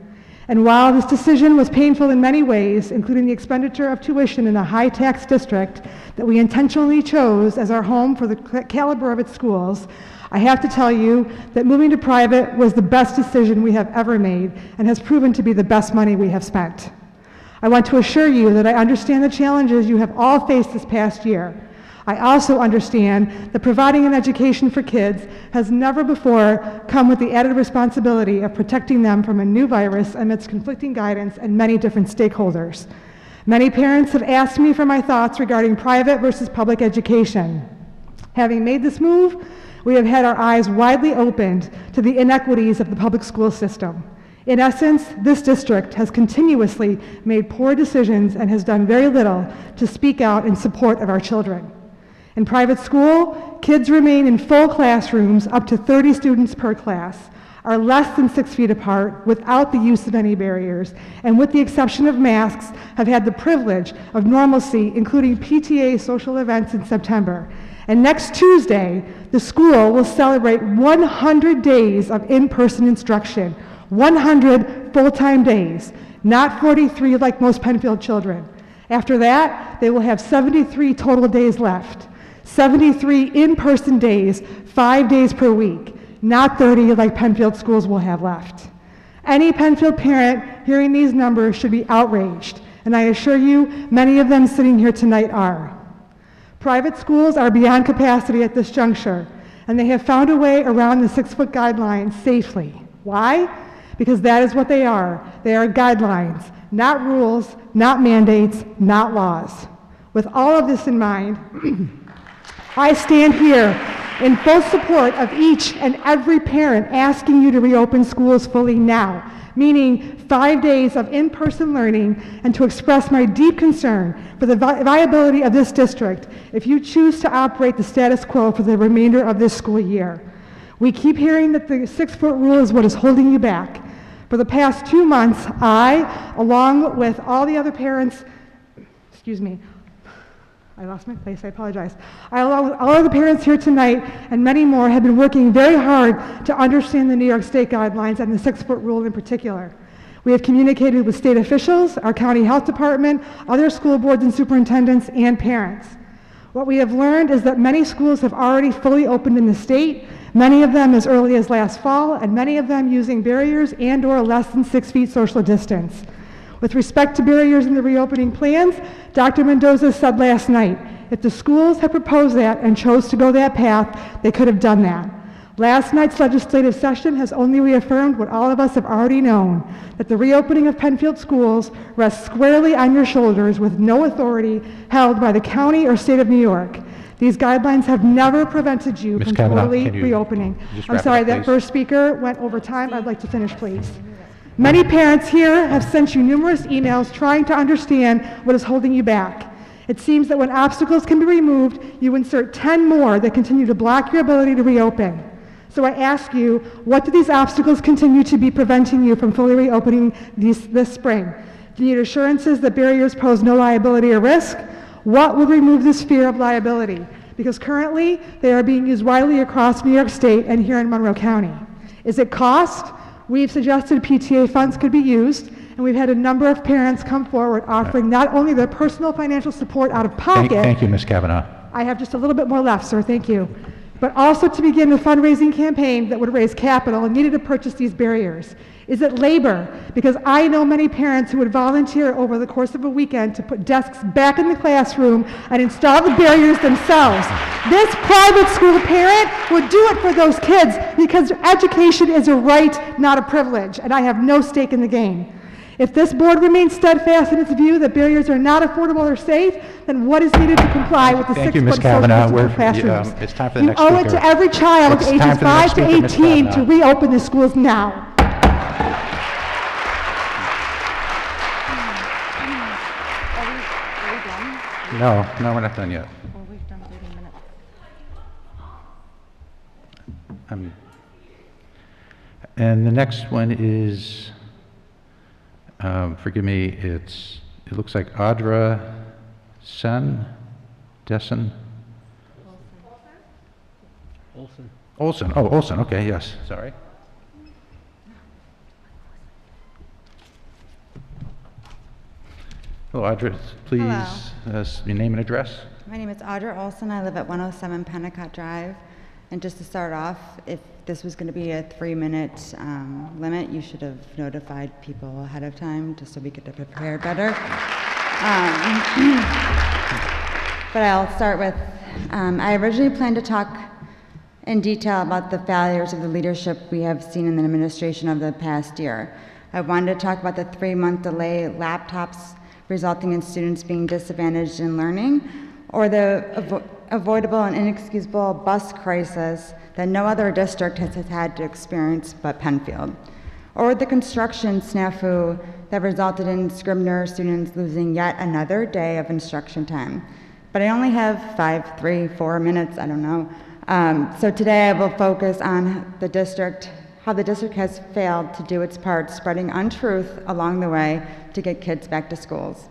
And while this decision was painful in many ways, including the expenditure of tuition in a high-tax district that we intentionally chose as our home for the caliber of its schools, I have to tell you that moving to private was the best decision we have ever made and has proven to be the best money we have spent. I want to assure you that I understand the challenges you have all faced this past year. I also understand that providing an education for kids has never before come with the added responsibility of protecting them from a new virus amidst conflicting guidance and many different stakeholders. Many parents have asked me for my thoughts regarding private versus public education. Having made this move, we have had our eyes widely opened to the inequities of the public school system. In essence, this district has continuously made poor decisions and has done very little to speak out in support of our children. In private school, kids remain in full classrooms up to 30 students per class, are less than 6 feet apart without the use of any barriers, and with the exception of masks, have had the privilege of normalcy, including PTA social events in September. And next Tuesday, the school will celebrate 100 days of in-person instruction, 100 full-time days, not 43 like most Penfield children. After that, they will have 73 total days left, 73 in-person days, 5 days per week, not 30 like Penfield schools will have left. Any Penfield parent hearing these numbers should be outraged, and I assure you, many of them sitting here tonight are. Private schools are beyond capacity at this juncture, and they have found a way around the 6-foot guidelines safely. Why? Because that is what they are. They are guidelines, not rules, not mandates, not laws. With all of this in mind, I stand here in full support of each and every parent asking you to reopen schools fully now, meaning 5 days of in-person learning, and to express my deep concern for the viability of this district if you choose to operate the status quo for the remainder of this school year. We keep hearing that the 6-foot rule is what is holding you back. For the past 2 months, I, along with all the other parents, I lost my place, I apologize. All of the parents here tonight and many more have been working very hard to understand the New York State guidelines and the 6-foot rule in particular. We have communicated with state officials, our county health department, other school boards and superintendents, and parents. What we have learned is that many schools have already fully opened in the state, many of them as early as last fall, and many of them using barriers and/or less than 6 feet social distance. With respect to barriers in the reopening plans, Dr. Mendoza said last night, if the schools had proposed that and chose to go that path, they could have done that. Last night's legislative session has only reaffirmed what all of us have already known, that the reopening of Penfield schools rests squarely on your shoulders with no authority held by the county or state of New York. These guidelines have never prevented you Ms. from Cavanaugh, totally can you reopening. just I'm wrap it sorry, up, that please? first speaker went over time. I'd like to finish, please. Many parents here have sent you numerous emails trying to understand what is holding you back. It seems that when obstacles can be removed, you insert 10 more that continue to block your ability to reopen. So I ask you, what do these obstacles continue to be preventing you from fully reopening this spring? Do you need assurances that barriers pose no liability or risk? What would remove this fear of liability? Because currently, they are being used widely across New York State and here in Monroe County. Is it cost? We've suggested PTA funds could be used, and we've had a number of parents come forward offering not only their personal financial support out of pocket. Thank you, Ms. Cavanaugh. I have just a little bit more left, sir, thank you. But also to begin a fundraising campaign that would raise capital and needed to purchase these barriers. Is it labor? Because I know many parents who would volunteer over the course of a weekend to put desks back in the classroom and install the barriers themselves. This private school parent would do it for those kids because education is a right, not a privilege, and I have no stake in the game. If this board remains steadfast in its view that barriers are not affordable or safe, then what is needed to comply with the Thank you, Ms. 6-foot Cavanaugh. social distance classrooms? It's time for the next You owe speaker. it to every child It's ages time for the next 5 to speaker, Ms. 18 to Cavanaugh. reopen the schools now. No, we're not done yet. And the next one is, forgive me, it looks like Audra Dessen? Olsen. Oh, Olsen, okay, yes, sorry. Hello, Audra, please, your name and address? My name is Audra Olsen. I live at 107 Pennicott Drive. And just to start off, if this was going to be a 3-minute limit, you should have notified people ahead of time just so we could have prepared better. But I'll start with, I originally planned to talk in detail about the failures of the leadership we have seen in the administration of the past year. I wanted to talk about the 3-month delay laptops resulting in students being disadvantaged in learning, or the avoidable and inexcusable bus crisis that no other district has had to experience but Penfield, or the construction snafu that resulted in Scribner students losing yet another day of instruction time. But I only have 5, 3, 4 minutes, I don't know. So today I will focus on the district, how the district has failed to do its part, spreading untruth along the way to get kids back to schools.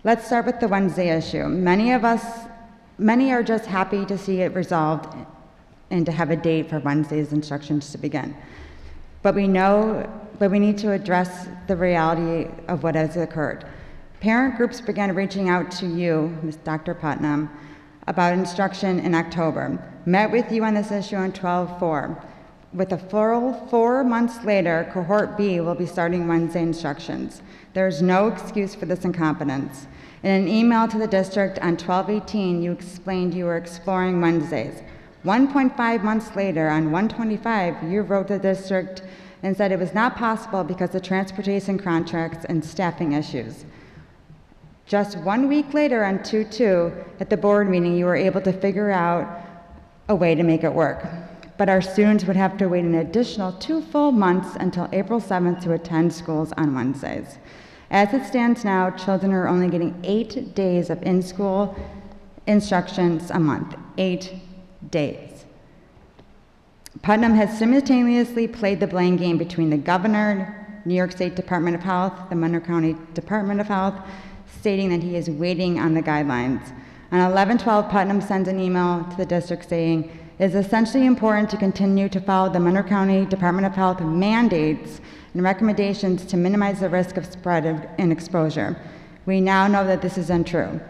Let's start with the Wednesday issue. Many are just happy to see it resolved and to have a date for Wednesday's instructions to begin. But we need to address the reality of what has occurred. Parent groups began reaching out to you, Ms. Dr. Putnam, about instruction in October. Met with you on this issue on 12/4. With a full 4 months later, Cohort B will be starting Wednesday instructions. There is no excuse for this incompetence. In an email to the district on 12/18, you explained you were exploring Wednesdays. 1.5 months later, on 1/25, you wrote to the district and said it was not possible because of transportation contracts and staffing issues. Just 1 week later, on 2/2, at the board meeting, you were able to figure out a way to make it work. But our students would have to wait an additional 2 full months until April 7th to attend schools on Wednesdays. As it stands now, children are only getting 8 days of in-school instructions a month. 8 days. Putnam has simultaneously played the blame game between the governor, New York State Department of Health, the Monroe County Department of Health, stating that he is waiting on the guidelines. On 11/12, Putnam sends an email to the district saying, it is essentially important to continue to follow the Monroe County Department of Health mandates and recommendations to minimize the risk of spread and exposure. We now know that this is untrue,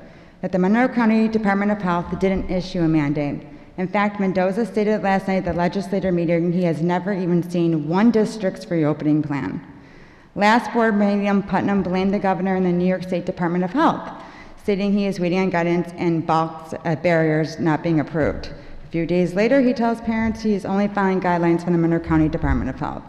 that the Monroe County Department of Health didn't issue a mandate. In fact, Mendoza stated last night at the legislature meeting he has never even seen one district's reopening plan. Last board meeting, Putnam blamed the governor and the New York State Department of Health, stating he is waiting on guidance and balks at barriers not being approved. A few days later, he tells parents he is only following guidelines from the Monroe County Department of Health.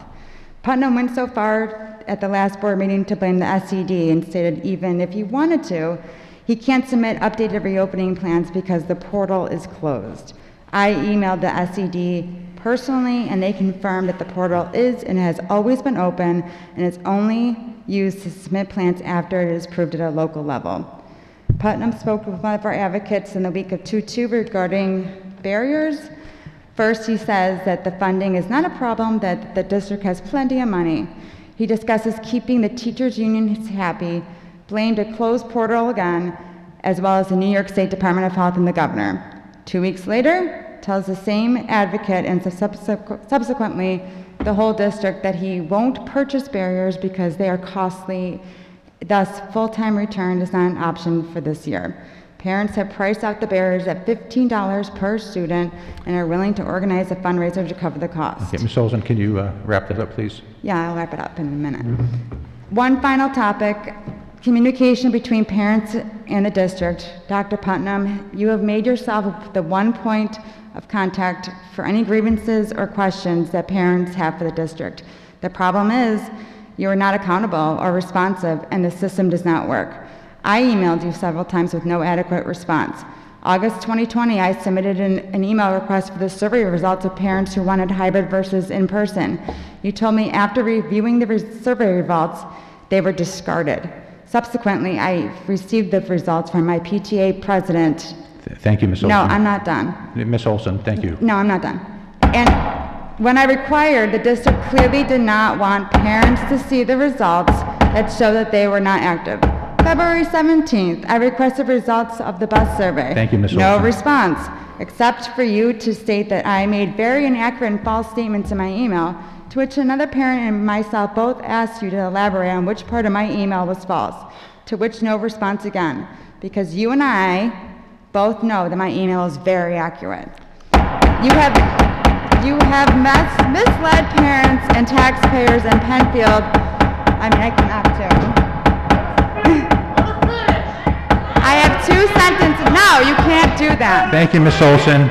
Putnam went so far at the last board meeting to blame the SED and stated even if he wanted to, He can't submit updated reopening plans because the portal is closed. I emailed the SED personally, and they confirmed that the portal is and has always been open, and it's only used to submit plans after it is approved at a local level. Putnam spoke with one of our advocates in the week of 2/2 regarding barriers. First, he says that the funding is not a problem, that the district has plenty of money. He discusses keeping the teachers' unions happy, blamed a closed portal again, as well as the New York State Department of Health and the governor. 2 weeks later, tells the same advocate and subsequently the whole district that he won't purchase barriers because they are costly, thus full-time return is not an option for this year. Parents have priced out the barriers at $15 per student and are willing to organize a fundraiser to cover the cost. Okay, Ms. Olsen, can you wrap that up, please? Yeah, I'll wrap it up in a minute. One final topic, communication between parents and the district. Dr. Putnam, you have made yourself the one point of contact for any grievances or questions that parents have for the district. The problem is you are not accountable or responsive, and the system does not work. I emailed you several times with no adequate response. August 2020, I submitted an email request for the survey results of parents who wanted hybrid versus in-person. You told me after reviewing the survey results, they were discarded. Subsequently, I received the results from my PTA president. Thank you, Ms. Olsen. No, I'm not done. Ms. Olsen, thank you. No, I'm not done. And when I required, the district clearly did not want parents to see the results that show that they were not active. February 17th, I requested results of the bus survey. Thank you, Ms. No Olsen. response, except for you to state that I made very inaccurate and false statements in my email, to which another parent and myself both asked you to elaborate on which part of my email was false, to which no response again, because you and I both know that my email is very accurate. You have misled parents and taxpayers in Penfield. I mean, I can up too. I have 2 sentences. No, you can't do that. Thank you, Ms. Olsen.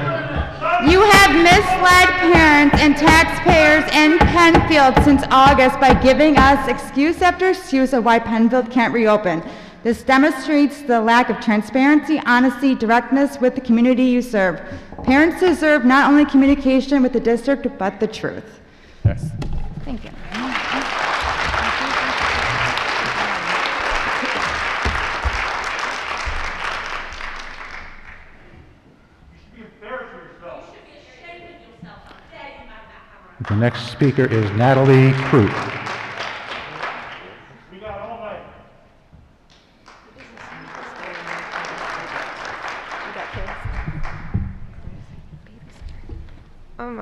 You have misled parents and taxpayers in Penfield since August by giving us excuse after excuse of why Penfield can't reopen. This demonstrates the lack of transparency, honesty, directness with the community you serve. Parents deserve not only communication with the district, but the truth. Yes. Thank you. The next speaker is Natalie Cruz.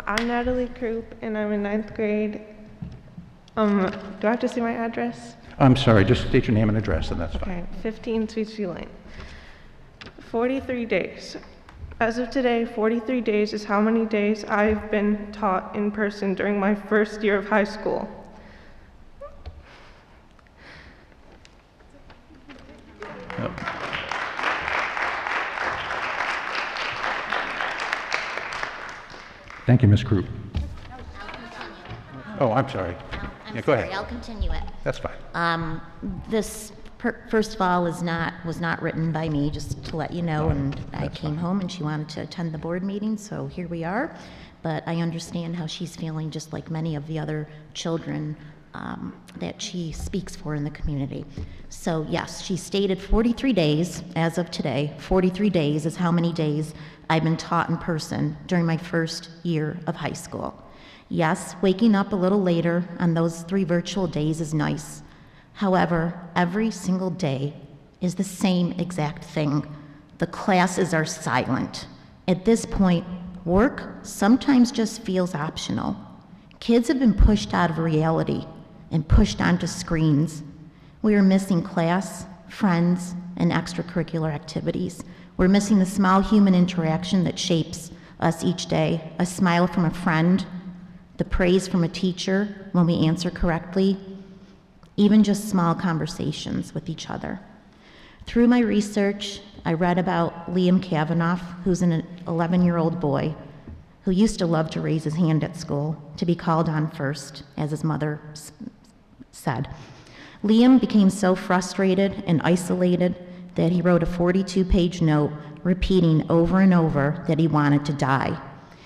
I'm Natalie Krupe, and I'm in 9th grade. Do I have to say my address? I'm sorry, just state your name and address, and that's fine. Okay, 15 Sweet View Lane. 43 days. As of today, 43 days is how many days I've been taught in person during my first year of high school. Thank you, Ms. Krupe. Oh, I'm sorry. Yeah, go ahead. I'll continue it. That's fine. This, first of all, was not written by me, just to let you know, and I came home and she wanted to attend the board meeting, so here we are. But I understand how she's feeling, just like many of the other children that she speaks for in the community. So yes, she stated 43 days, as of today, 43 days is how many days I've been taught in person during my first year of high school. Yes, waking up a little later on those 3 virtual days is nice. However, every single day is the same exact thing. The classes are silent. At this point, work sometimes just feels optional. Kids have been pushed out of reality and pushed onto screens. We are missing class, friends, and extracurricular activities. We're missing the small human interaction that shapes us each day, a smile from a friend, the praise from a teacher when we answer correctly, even just small conversations with each other. Through my research, I read about Liam Cavanaugh, who's an 11-year-old boy who used to love to raise his hand at school, to be called on first, as his mother said. Liam became so frustrated and isolated that he wrote a 42-page note repeating over and over that he wanted to die.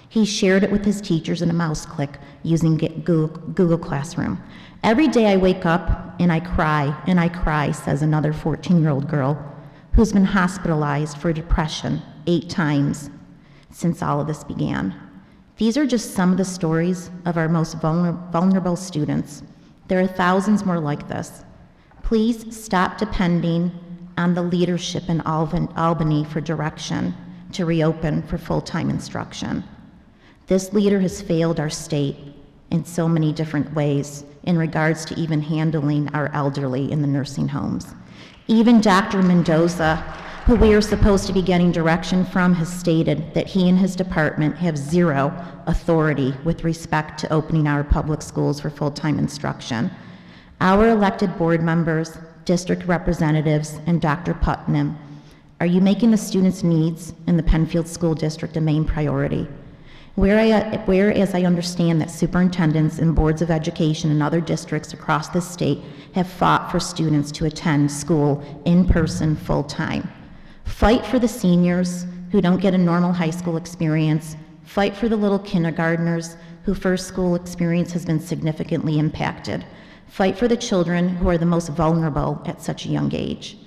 He shared it with his teachers in a mouse click using Google Classroom. Every day I wake up and I cry, says another 14-year-old girl who's been hospitalized for depression 8 times since all of this began. These are just some of the stories of our most vulnerable students. There are thousands more like this. Please stop depending on the leadership in Albany for direction to reopen for full-time instruction. This leader has failed our state in so many different ways in regards to even handling our elderly in the nursing homes. Even Dr. Mendoza, who we are supposed to be getting direction from, has stated that he and his department have zero authority with respect to opening our public schools for full-time instruction. Our elected board members, district representatives, and Dr. Putnam, are you making the students' needs in the Penfield School District a main priority? Whereas I understand that superintendents and boards of education in other districts across the state have fought for students to attend school in person full-time. Fight for the seniors who don't get a normal high school experience. Fight for the little kindergartners whose first school experience has been significantly impacted. Fight for the children who are the most vulnerable at such a young age.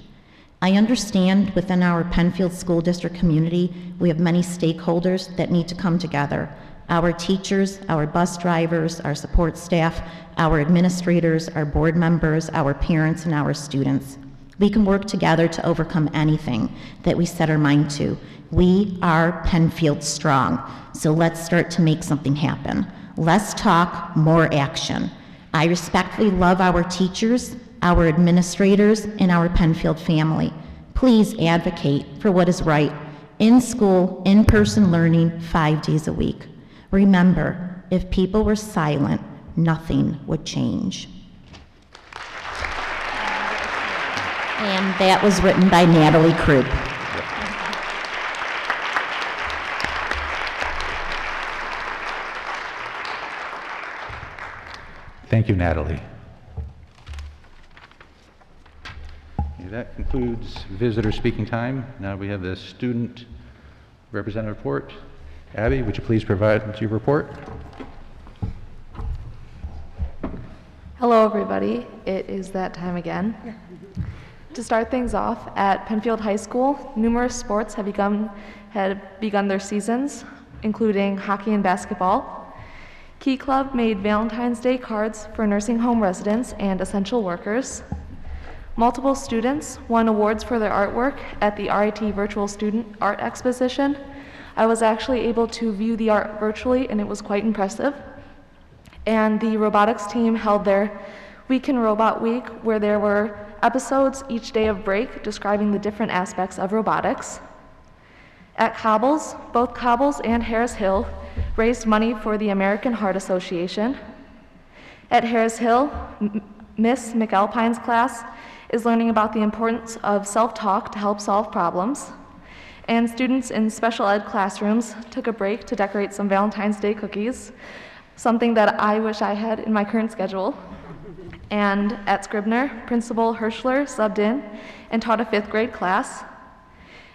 I understand within our Penfield School District community, we have many stakeholders that need to come together. Our teachers, our bus drivers, our support staff, our administrators, our board members, our parents, and our students. We can work together to overcome anything that we set our mind to. We are Penfield strong, so let's start to make something happen. Less talk, more action. I respectfully love our teachers, our administrators, and our Penfield family. Please advocate for what is right. In school, in-person learning, 5 days a week. Remember, if people were silent, nothing would change. And that was written by Natalie Cruz. Thank you, Natalie. Okay, that concludes visitor speaking time. Now we have the student representative report. Abby, would you please provide your report? Hello, everybody. It is that time again. To start things off, at Penfield High School, numerous sports had begun their seasons, including hockey and basketball. Key Club made Valentine's Day cards for nursing home residents and essential workers. Multiple students won awards for their artwork at the RIT Virtual Student Art Exposition. I was actually able to view the art virtually, and it was quite impressive. And the robotics team held their Week in Robot Week, where there were episodes each day of break describing the different aspects of robotics. At Cobbles, both Cobbles and Harris Hill raised money for the American Heart Association. At Harris Hill, Miss McAlpine's class is learning about the importance of self-talk to help solve problems. And students in special ed classrooms took a break to decorate some Valentine's Day cookies, something that I wish I had in my current schedule. And at Scribner, Principal Hirschler subbed in and taught a 5th grade class.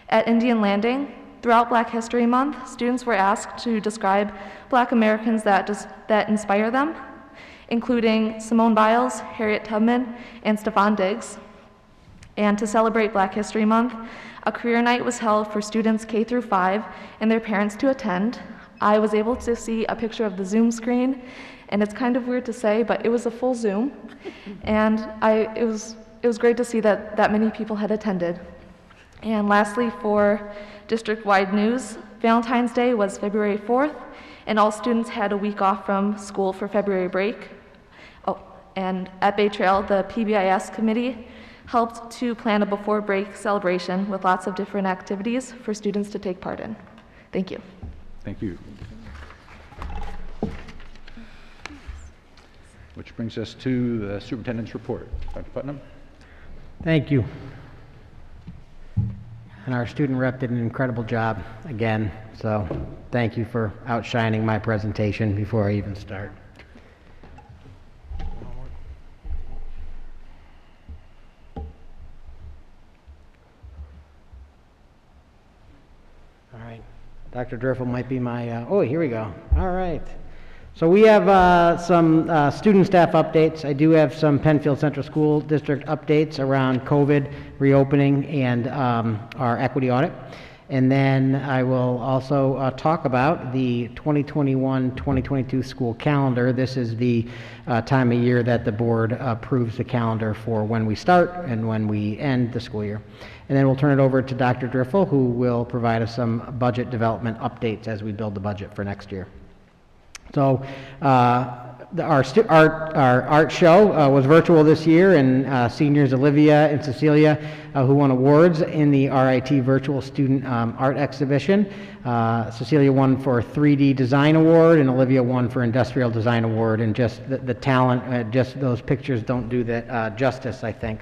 At Indian Landing, throughout Black History Month, students were asked to describe Black Americans that inspire them, including Simone Biles, Harriet Tubman, and Stephon Diggs. And to celebrate Black History Month, a career night was held for students K through 5 and their parents to attend. I was able to see a picture of the Zoom screen, and it's kind of weird to say, but it was a full Zoom, and it was great to see that many people had attended. And lastly, for district-wide news, Valentine's Day was February 4th, and all students had a week off from school for February break. Oh, and at Bay Trail, the PBIS committee helped to plan a before-break celebration with lots of different activities for students to take part in. Thank you. Thank you. Which brings us to the superintendent's report. Dr. Putnam? Thank you. And our student rep did an incredible job again, so thank you for outshining my presentation before I even start. Dr. Driffill might be my, oh, here we go. All right. So we have some student staff updates. I do have some Penfield Central School District updates around COVID reopening and our equity audit. And then I will also talk about the 2021-2022 school calendar. This is the time of year that the board approves the calendar for when we start and when we end the school year. And then we'll turn it over to Dr. Driffill, who will provide us some budget development updates as we build the budget for next year. So our art show was virtual this year, and seniors Olivia and Cecilia, who won awards in the RIT Virtual Student Art Exhibition. Cecilia won for 3D Design Award, and Olivia won for Industrial Design Award, and just the talent, just those pictures don't do that justice, I think.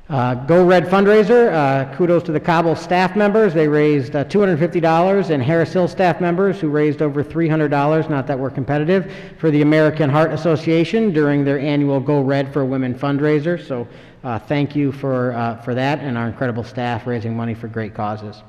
Go Red fundraiser, kudos to the Cobble staff members. They raised $250, and Harris Hill staff members who raised over $300, not that we're competitive, for the American Heart Association during their annual Go Red for Women fundraiser. So thank you for that, and our incredible staff raising money for great causes.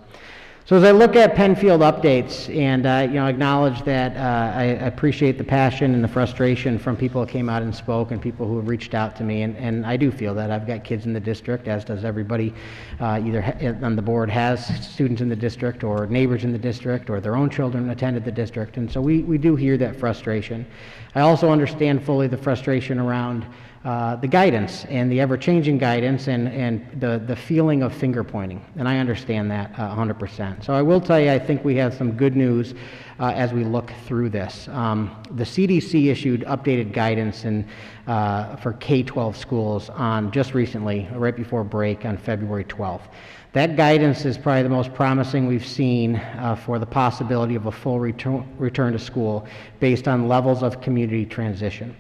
So as I look at Penfield updates, and acknowledge that I appreciate the passion and the frustration from people who came out and spoke and people who have reached out to me, and I do feel that. I've got kids in the district, as does everybody either on the board has students in the district or neighbors in the district or their own children attended the district, and so we do hear that frustration. I also understand fully the frustration around the guidance and the ever-changing guidance and the feeling of finger pointing, and I understand that 100%. So I will tell you, I think we have some good news as we look through this. The CDC issued updated guidance for K-12 schools on just recently, right before break on February 12th. That guidance is probably the most promising we've seen for the possibility of a full return to school based on levels of community transition.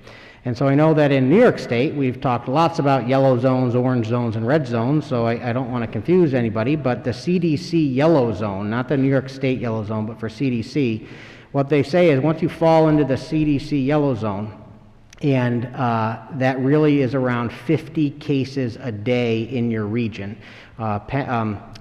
And so I know that in New York State, we've talked lots about yellow zones, orange zones, and red zones, so I don't want to confuse anybody, but the CDC yellow zone, not the New York State yellow zone, but for CDC, what they say is once you fall into the CDC yellow zone, and that really is around 50 cases a day in your region.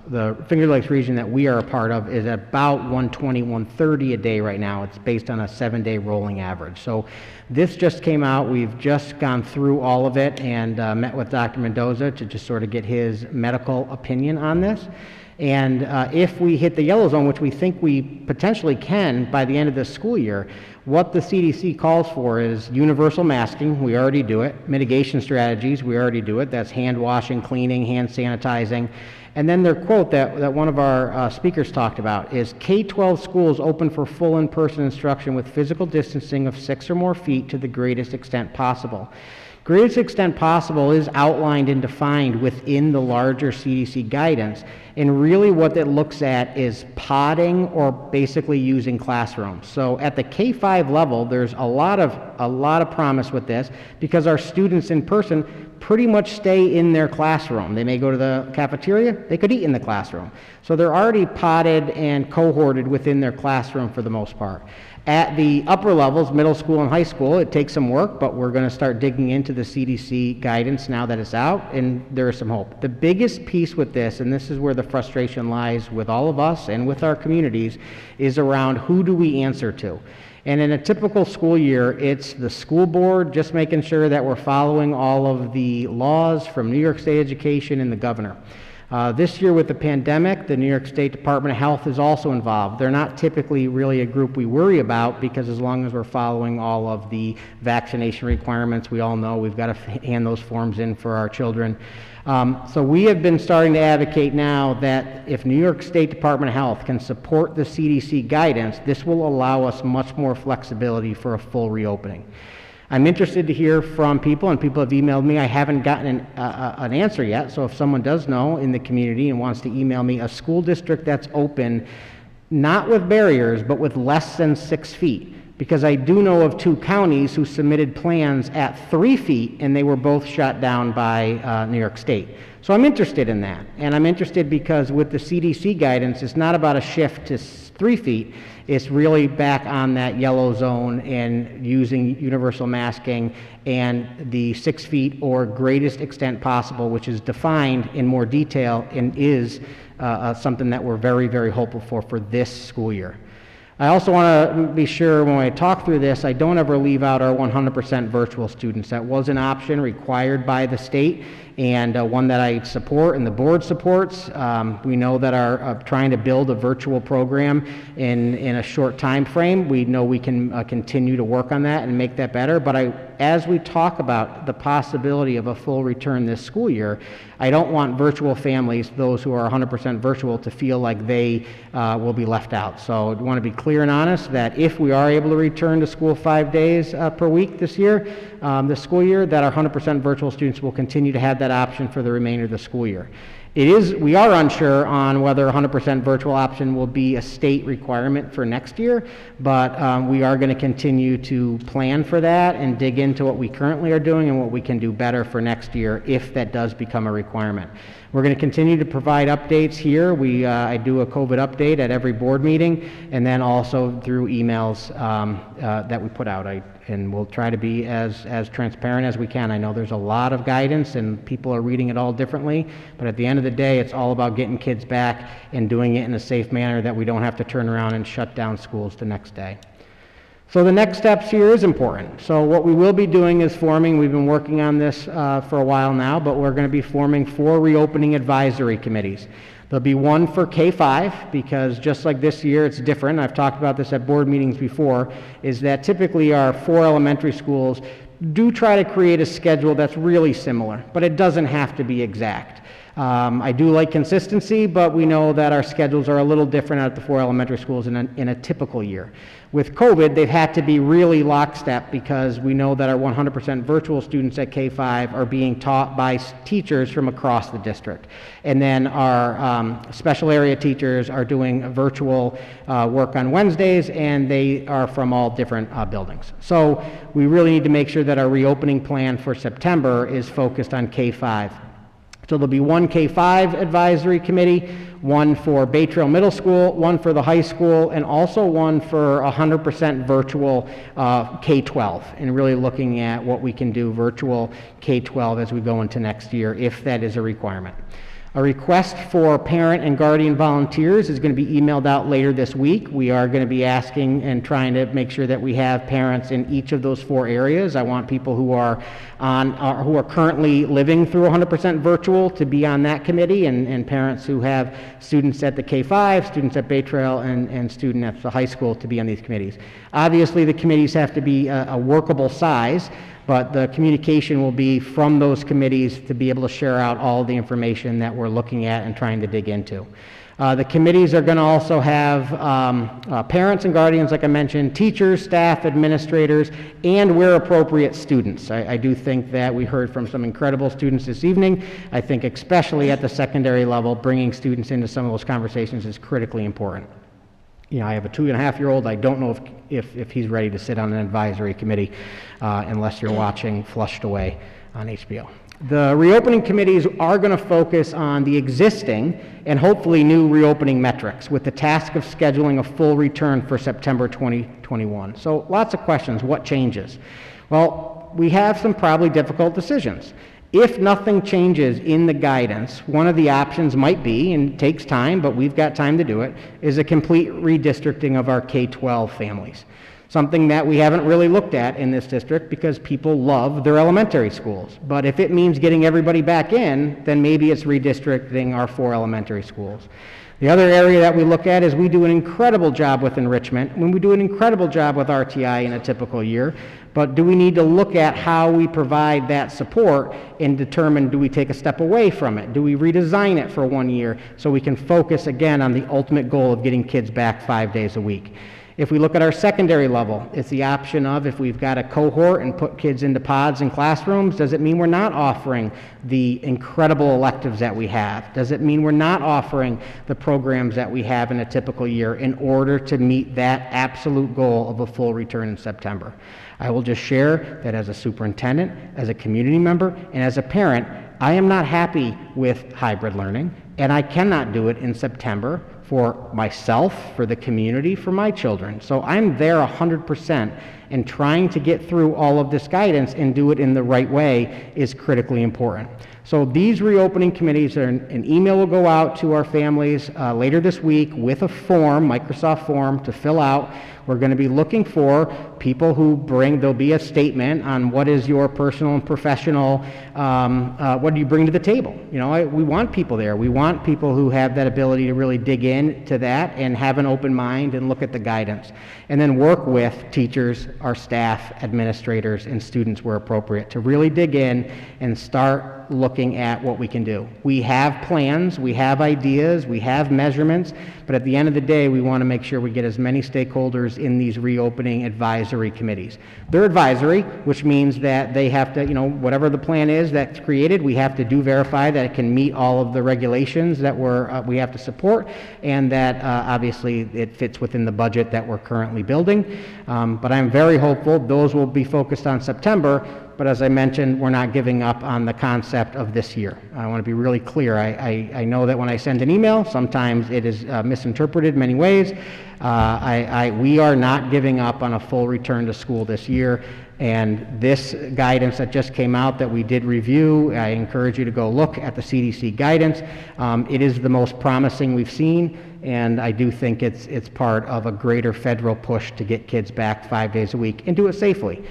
The Finger Lakes region that we are a part of is about 120, 130 a day right now. It's based on a 7-day rolling average. So this just came out. We've just gone through all of it and met with Dr. Mendoza to just sort of get his medical opinion on this. And if we hit the yellow zone, which we think we potentially can by the end of this school year, what the CDC calls for is universal masking. We already do it. Mitigation strategies. We already do it. That's hand washing, cleaning, hand sanitizing. And then their quote that one of our speakers talked about is K-12 schools open for full in-person instruction with physical distancing of 6 or more feet to the greatest extent possible. Greatest extent possible is outlined and defined within the larger CDC guidance. And really what it looks at is podding or basically using classrooms. So at the K-5 level, there's a lot of promise with this because our students in person pretty much stay in their classroom. They may go to the cafeteria, they could eat in the classroom. So they're already podded and cohorted within their classroom for the most part. At the upper levels, middle school and high school, it takes some work, but we're going to start digging into the CDC guidance now that it's out, and there is some hope. The biggest piece with this, and this is where the frustration lies with all of us and with our communities, is around who do we answer to? And in a typical school year, it's the school board just making sure that we're following all of the laws from New York State Education and the governor. This year with the pandemic, the New York State Department of Health is also involved. They're not typically really a group we worry about because as long as we're following all of the vaccination requirements, we all know we've got to hand those forms in for our children. So we have been starting to advocate now that if New York State Department of Health can support the CDC guidance, this will allow us much more flexibility for a full reopening. I'm interested to hear from people, and people have emailed me. I haven't gotten an answer yet, so if someone does know in the community and wants to email me a school district that's open, not with barriers, but with less than 6 feet, because I do know of 2 counties who submitted plans at 3 feet, and they were both shot down by New York State. So I'm interested in that, and I'm interested because with the CDC guidance, it's not about a shift to 3 feet, it's really back on that yellow zone and using universal masking and the 6 feet or greatest extent possible, which is defined in more detail and is something that we're very, very hopeful for this school year. I also want to be sure when I talk through this, I don't ever leave out our 100% virtual students. That was an option required by the state, and one that I support and the board supports. We know that our trying to build a virtual program in a short time frame, we know we can continue to work on that and make that better. But as we talk about the possibility of a full return this school year, I don't want virtual families, those who are 100% virtual, to feel like they will be left out. So I want to be clear and honest that if we are able to return to school 5 days per week this year, this school year, that our 100% virtual students will continue to have that option for the remainder of the school year. We are unsure on whether 100% virtual option will be a state requirement for next year, but we are going to continue to plan for that and dig into what we currently are doing and what we can do better for next year if that does become a requirement. We're going to continue to provide updates here. I do a COVID update at every board meeting, and then also through emails that we put out. And we'll try to be as transparent as we can. I know there's a lot of guidance and people are reading it all differently, but at the end of the day, it's all about getting kids back and doing it in a safe manner that we don't have to turn around and shut down schools the next day. So the next steps here is important. So what we will be doing is we've been working on this for a while now, but we're going to be forming 4 reopening advisory committees. There'll be one for K-5, because just like this year, it's different. I've talked about this at board meetings before, is that typically our 4 elementary schools do try to create a schedule that's really similar, but it doesn't have to be exact. I do like consistency, but we know that our schedules are a little different at the 4 elementary schools in a typical year. With COVID, they've had to be really lockstep because we know that our 100% virtual students at K-5 are being taught by teachers from across the district. And then our special area teachers are doing virtual work on Wednesdays, and they are from all different buildings. So we really need to make sure that our reopening plan for September is focused on K-5. So there'll be one K-5 advisory committee, one for Bay Trail Middle School, one for the high school, and also one for 100% virtual K-12, and really looking at what we can do virtual K-12 as we go into next year, if that is a requirement. A request for parent and guardian volunteers is going to be emailed out later this week. We are going to be asking and trying to make sure that we have parents in each of those 4 areas. I want people who are currently living through 100% virtual to be on that committee, and parents who have students at the K-5, students at Bay Trail, and student at the high school to be on these committees. Obviously, the committees have to be a workable size, but the communication will be from those committees to be able to share out all the information that we're looking at and trying to dig into. The committees are going to also have parents and guardians, like I mentioned, teachers, staff, administrators, and where appropriate, students. I do think that we heard from some incredible students this evening. I think especially at the secondary level, bringing students into some of those conversations is critically important. You know, I have a 2.5-year-old. I don't know if he's ready to sit on an advisory committee unless you're watching Flushed Away on HBO. The reopening committees are going to focus on the existing and hopefully new reopening metrics with the task of scheduling a full return for September 2021. So lots of questions. What changes? Well, we have some probably difficult decisions. If nothing changes in the guidance, one of the options might be, and it takes time, but we've got time to do it, is a complete redistricting of our K-12 families. Something that we haven't really looked at in this district because people love their elementary schools. But if it means getting everybody back in, then maybe it's redistricting our 4 elementary schools. The other area that we look at is we do an incredible job with enrichment, when we do an incredible job with RTI in a typical year, but do we need to look at how we provide that support and determine, do we take a step away from it? Do we redesign it for 1 year so we can focus again on the ultimate goal of getting kids back 5 days a week? If we look at our secondary level, it's the option of if we've got a cohort and put kids into pods in classrooms, does it mean we're not offering the incredible electives that we have? Does it mean we're not offering the programs that we have in a typical year in order to meet that absolute goal of a full return in September? I will just share that as a superintendent, as a community member, and as a parent, I am not happy with hybrid learning, and I cannot do it in September for myself, for the community, for my children. So I'm there 100%, and trying to get through all of this guidance and do it in the right way is critically important. So these reopening committees, an email will go out to our families later this week with a form, Microsoft form, to fill out. We're going to be looking for people who there'll be a statement on what is your personal and professional, what do you bring to the table? You know, we want people there. We want people who have that ability to really dig into that and have an open mind and look at the guidance. And then work with teachers, our staff, administrators, and students where appropriate to really dig in and start looking at what we can do. We have plans, we have ideas, we have measurements, but at the end of the day, we want to make sure we get as many stakeholders in these reopening advisory committees. They're advisory, which means that they have to, whatever the plan is that's created, we have to verify that it can meet all of the regulations that we have to support, and that obviously it fits within the budget that we're currently building. But I'm very hopeful those will be focused on September. But as I mentioned, we're not giving up on the concept of this year. I want to be really clear. I know that when I send an email, sometimes it is misinterpreted many ways. We are not giving up on a full return to school this year. And this guidance that just came out that we did review, I encourage you to go look at the CDC guidance. It is the most promising we've seen, and I do think it's part of a greater federal push to get kids back 5 days a week and do it safely.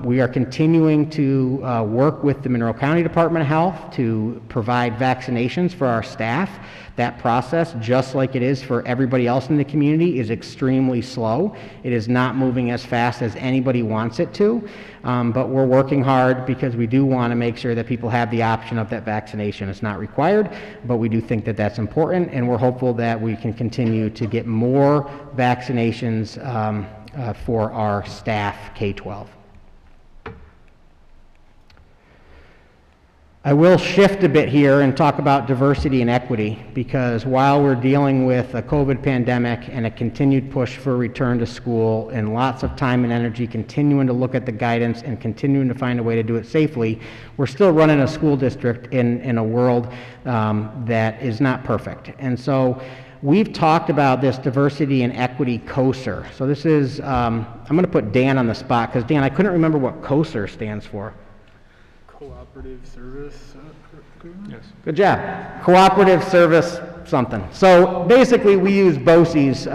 We are continuing to work with the Monroe County Department of Health to provide vaccinations for our staff. That process, just like it is for everybody else in the community, is extremely slow. It is not moving as fast as anybody wants it to, but we're working hard because we do want to make sure that people have the option of that vaccination. It's not required, but we do think that that's important, and we're hopeful that we can continue to get more vaccinations for our staff K-12. I will shift a bit here and talk about diversity and equity, because while we're dealing with a COVID pandemic and a continued push for return to school and lots of time and energy continuing to look at the guidance and continuing to find a way to do it safely, we're still running a school district in a world that is not perfect. And so we've talked about this diversity and equity COSER. So this is, I'm going to put Dan on the spot, because Dan, I couldn't remember what COSER stands for. Cooperative service agreement? Yes. Good job. Cooperative service something. So basically we use BOCES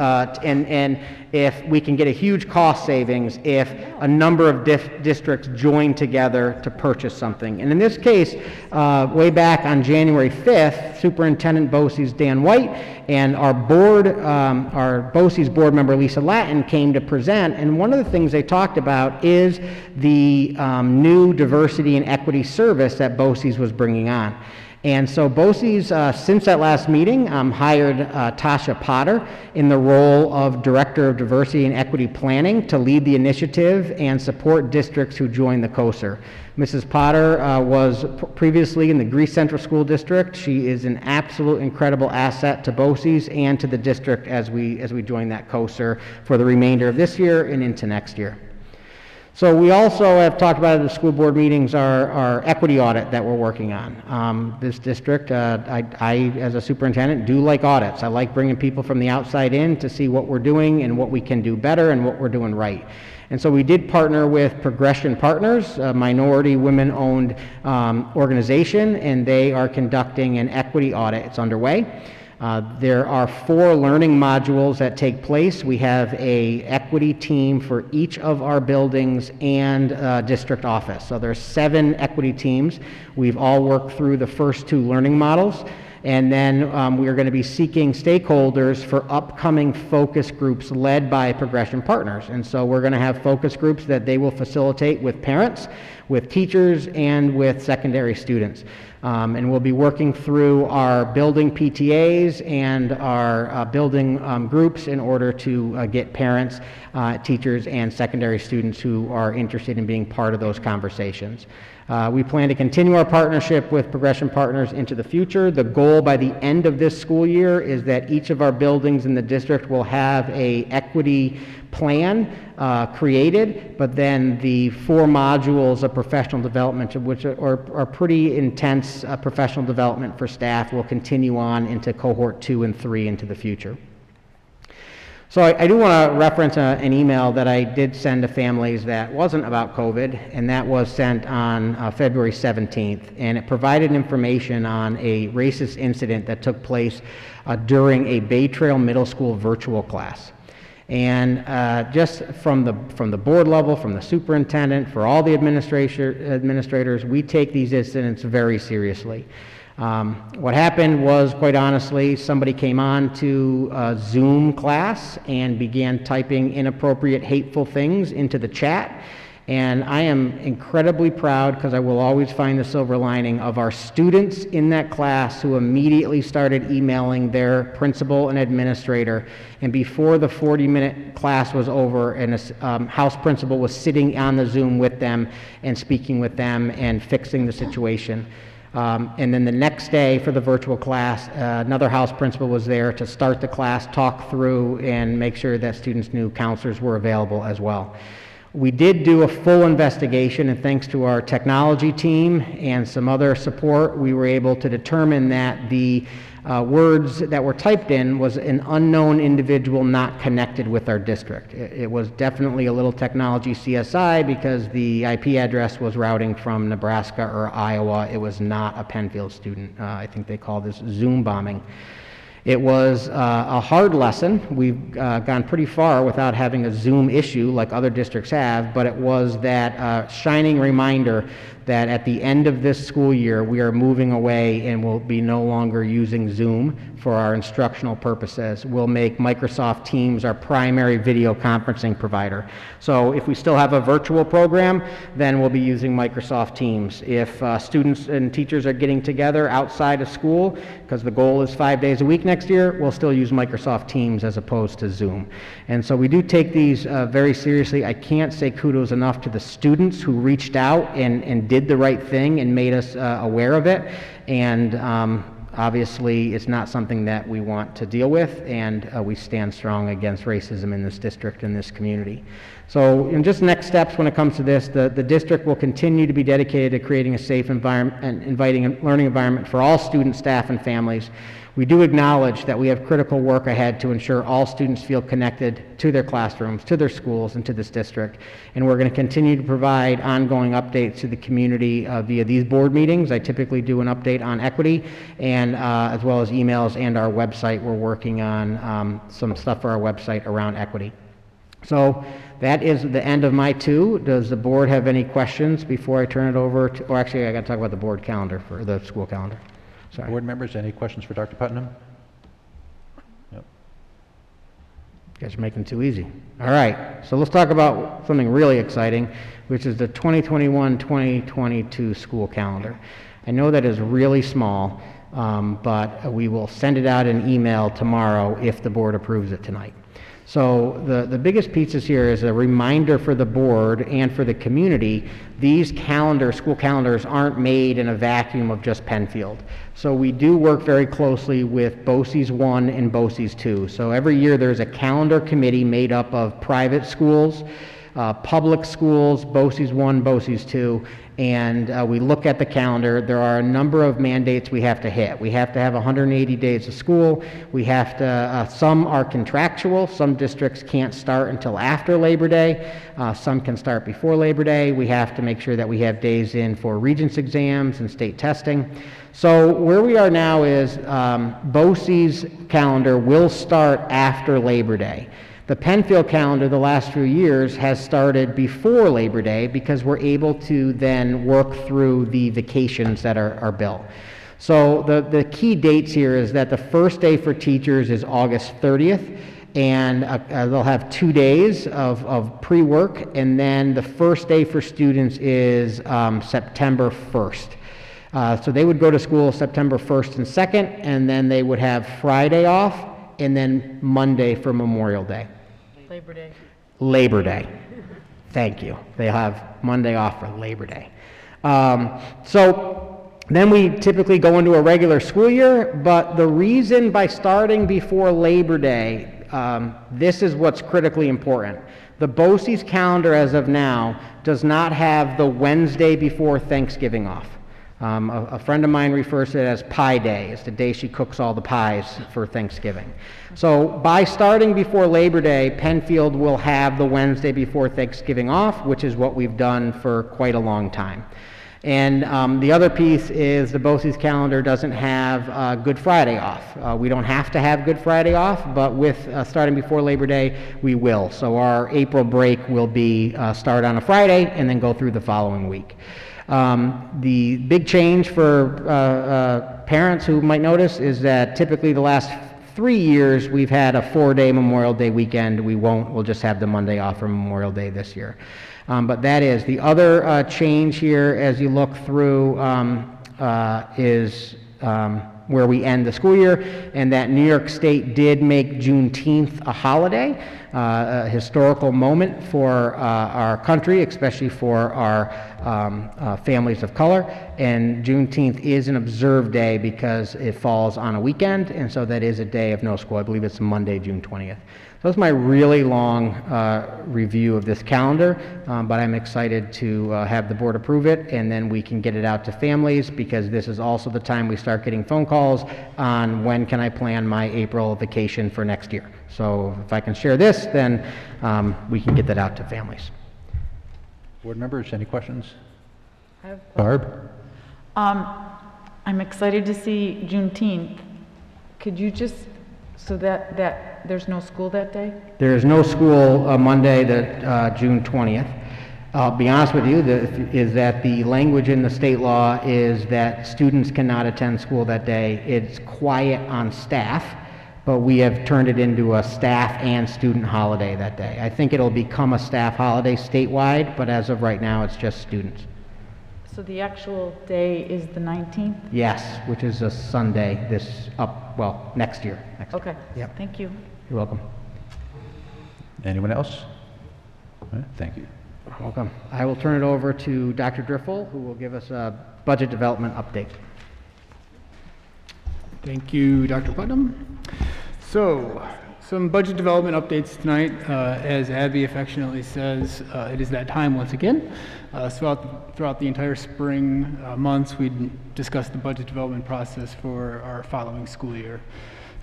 and if we can get a huge cost savings if a number of districts join together to purchase something. And in this case, way back on January 5th, Superintendent BOCES Dan White and our BOCES board member Lisa Latin came to present, and one of the things they talked about is the new diversity and equity service that BOCES was bringing on. And so BOCES, since that last meeting, hired Tasha Potter in the role of Director of Diversity and Equity Planning to lead the initiative and support districts who join the COSER. Mrs. Potter was previously in the Greece Central School District. She is an absolute incredible asset to BOCES and to the district as we join that COSER for the remainder of this year and into next year. So we also have talked about at the school board meetings our equity audit that we're working on. This district, I as a superintendent do like audits. I like bringing people from the outside in to see what we're doing and what we can do better and what we're doing right. And so we did partner with Progression Partners, a minority women-owned organization, and they are conducting an equity audit. It's underway. There are 4 learning modules that take place. We have an equity team for each of our buildings and district office. So there's 7 equity teams. We've all worked through the first 2 learning models. And then we are going to be seeking stakeholders for upcoming focus groups led by Progression Partners. And so we're going to have focus groups that they will facilitate with parents, with teachers, and with secondary students. And we'll be working through our building PTAs and our building groups in order to get parents, teachers, and secondary students who are interested in being part of those conversations. We plan to continue our partnership with Progression Partners into the future. The goal by the end of this school year is that each of our buildings in the district will have a equity plan created, but then the 4 modules of professional development, which are pretty intense professional development for staff, will continue on into cohort 2 and 3 into the future. So I do want to reference an email that I did send to families that wasn't about COVID, and that was sent on February 17th, and it provided information on a racist incident that took place during a Bay Trail Middle School virtual class. And just from the board level, from the superintendent, for all the administrators, we take these incidents very seriously. What happened was, quite honestly, somebody came on to a Zoom class and began typing inappropriate, hateful things into the chat. And I am incredibly proud, because I will always find the silver lining, of our students in that class who immediately started emailing their principal and administrator. And before the 40-minute class was over, and a house principal was sitting on the Zoom with them and speaking with them and fixing the situation. And then the next day for the virtual class, another house principal was there to start the class, talk through, and make sure that students knew counselors were available as well. We did do a full investigation, and thanks to our technology team and some other support, we were able to determine that the words that were typed in was an unknown individual not connected with our district. It was definitely a little technology CSI, because the IP address was routing from Nebraska or Iowa. It was not a Penfield student. I think they call this Zoom bombing. It was a hard lesson. We've gone pretty far without having a Zoom issue like other districts have, but it was that shining reminder that at the end of this school year, we are moving away and will be no longer using Zoom for our instructional purposes. We'll make Microsoft Teams our primary video conferencing provider. So if we still have a virtual program, then we'll be using Microsoft Teams. If students and teachers are getting together outside of school, because the goal is 5 days a week next year, we'll still use Microsoft Teams as opposed to Zoom. And so we do take these very seriously. I can't say kudos enough to the students who reached out and did the right thing and made us aware of it. And obviously, it's not something that we want to deal with, and we stand strong against racism in this district and this community. So in just next steps when it comes to this, the district will continue to be dedicated to creating a safe environment and inviting a learning environment for all students, staff, and families. We do acknowledge that we have critical work ahead to ensure all students feel connected to their classrooms, to their schools, and to this district. And we're going to continue to provide ongoing updates to the community via these board meetings. I typically do an update on equity, and as well as emails and our website. We're working on some stuff for our website around equity. So that is the end of my 2. Does the board have any questions before I turn it over to, or actually I got to talk about the board calendar, for the school calendar. Sorry. Board members, any questions for Dr. Putnam? Yep. You guys are making it too easy. All right, so let's talk about something really exciting, which is the 2021-2022 school calendar. I know that is really small, but we will send it out in email tomorrow if the board approves it tonight. So the biggest pieces here is a reminder for the board and for the community. These school calendars aren't made in a vacuum of just Penfield. So we do work very closely with BOCES 1 and BOCES 2. So every year there's a calendar committee made up of private schools, public schools, BOCES 1, BOCES 2, and we look at the calendar. There are a number of mandates we have to hit. We have to have 180 days of school. We have to, some are contractual. Some districts can't start until after Labor Day. Some can start before Labor Day. We have to make sure that we have days in for Regents exams and state testing. So where we are now is BOCES calendar will start after Labor Day. The Penfield calendar the last few years has started before Labor Day because we're able to then work through the vacations that are built. So the key dates here is that the first day for teachers is August 30th, and they'll have 2 days of pre-work, and then the first day for students is September 1st. So they would go to school September 1st and 2nd, and then they would have Friday off, and then Monday for Memorial Day. Labor Day. Labor Day. Thank you. They have Monday off for Labor Day. So then we typically go into a regular school year, but the reason by starting before Labor Day, this is what's critically important. The BOCES calendar as of now does not have the Wednesday before Thanksgiving off. A friend of mine refers to it as Pie Day. It's the day she cooks all the pies for Thanksgiving. So by starting before Labor Day, Penfield will have the Wednesday before Thanksgiving off, which is what we've done for quite a long time. And the other piece is the BOCES calendar doesn't have Good Friday off. We don't have to have Good Friday off, but with starting before Labor Day, we will. So our April break will be start on a Friday and then go through the following week. The big change for parents who might notice is that typically the last 3 years we've had a 4-day Memorial Day weekend. We'll just have the Monday off for Memorial Day this year. But that is the other change here as you look through is where we end the school year, and that New York State did make Juneteenth a holiday, a historical moment for our country, especially for our families of color. And Juneteenth is an observed day because it falls on a weekend, and so that is a day of no school. I believe it's Monday, June 20th. So that's my really long review of this calendar, but I'm excited to have the board approve it, and then we can get it out to families, because this is also the time we start getting phone calls on when can I plan my April vacation for next year. So if I can share this, then we can get that out to families. Board members, any questions? I have Barb? I'm excited to see Juneteenth. Could you just, so that there's no school that day? There is no school Monday, June 20th. I'll be honest with you, is that the language in the state law is that students cannot attend school that day. It's quiet on staff, but we have turned it into a staff and student holiday that day. I think it'll become a staff holiday statewide, but as of right now, it's just students. So the actual day is the 19th? Yes, which is a Sunday next year. Okay. Yep. Thank you. You're welcome. Anyone else? All right, thank you. You're welcome. I will turn it over to Dr. Driffill, who will give us a budget development update. Thank you, Dr. Putnam. So, some budget development updates tonight. As Abby affectionately says, it is that time once again. Throughout the entire spring months, we discussed the budget development process for our following school year.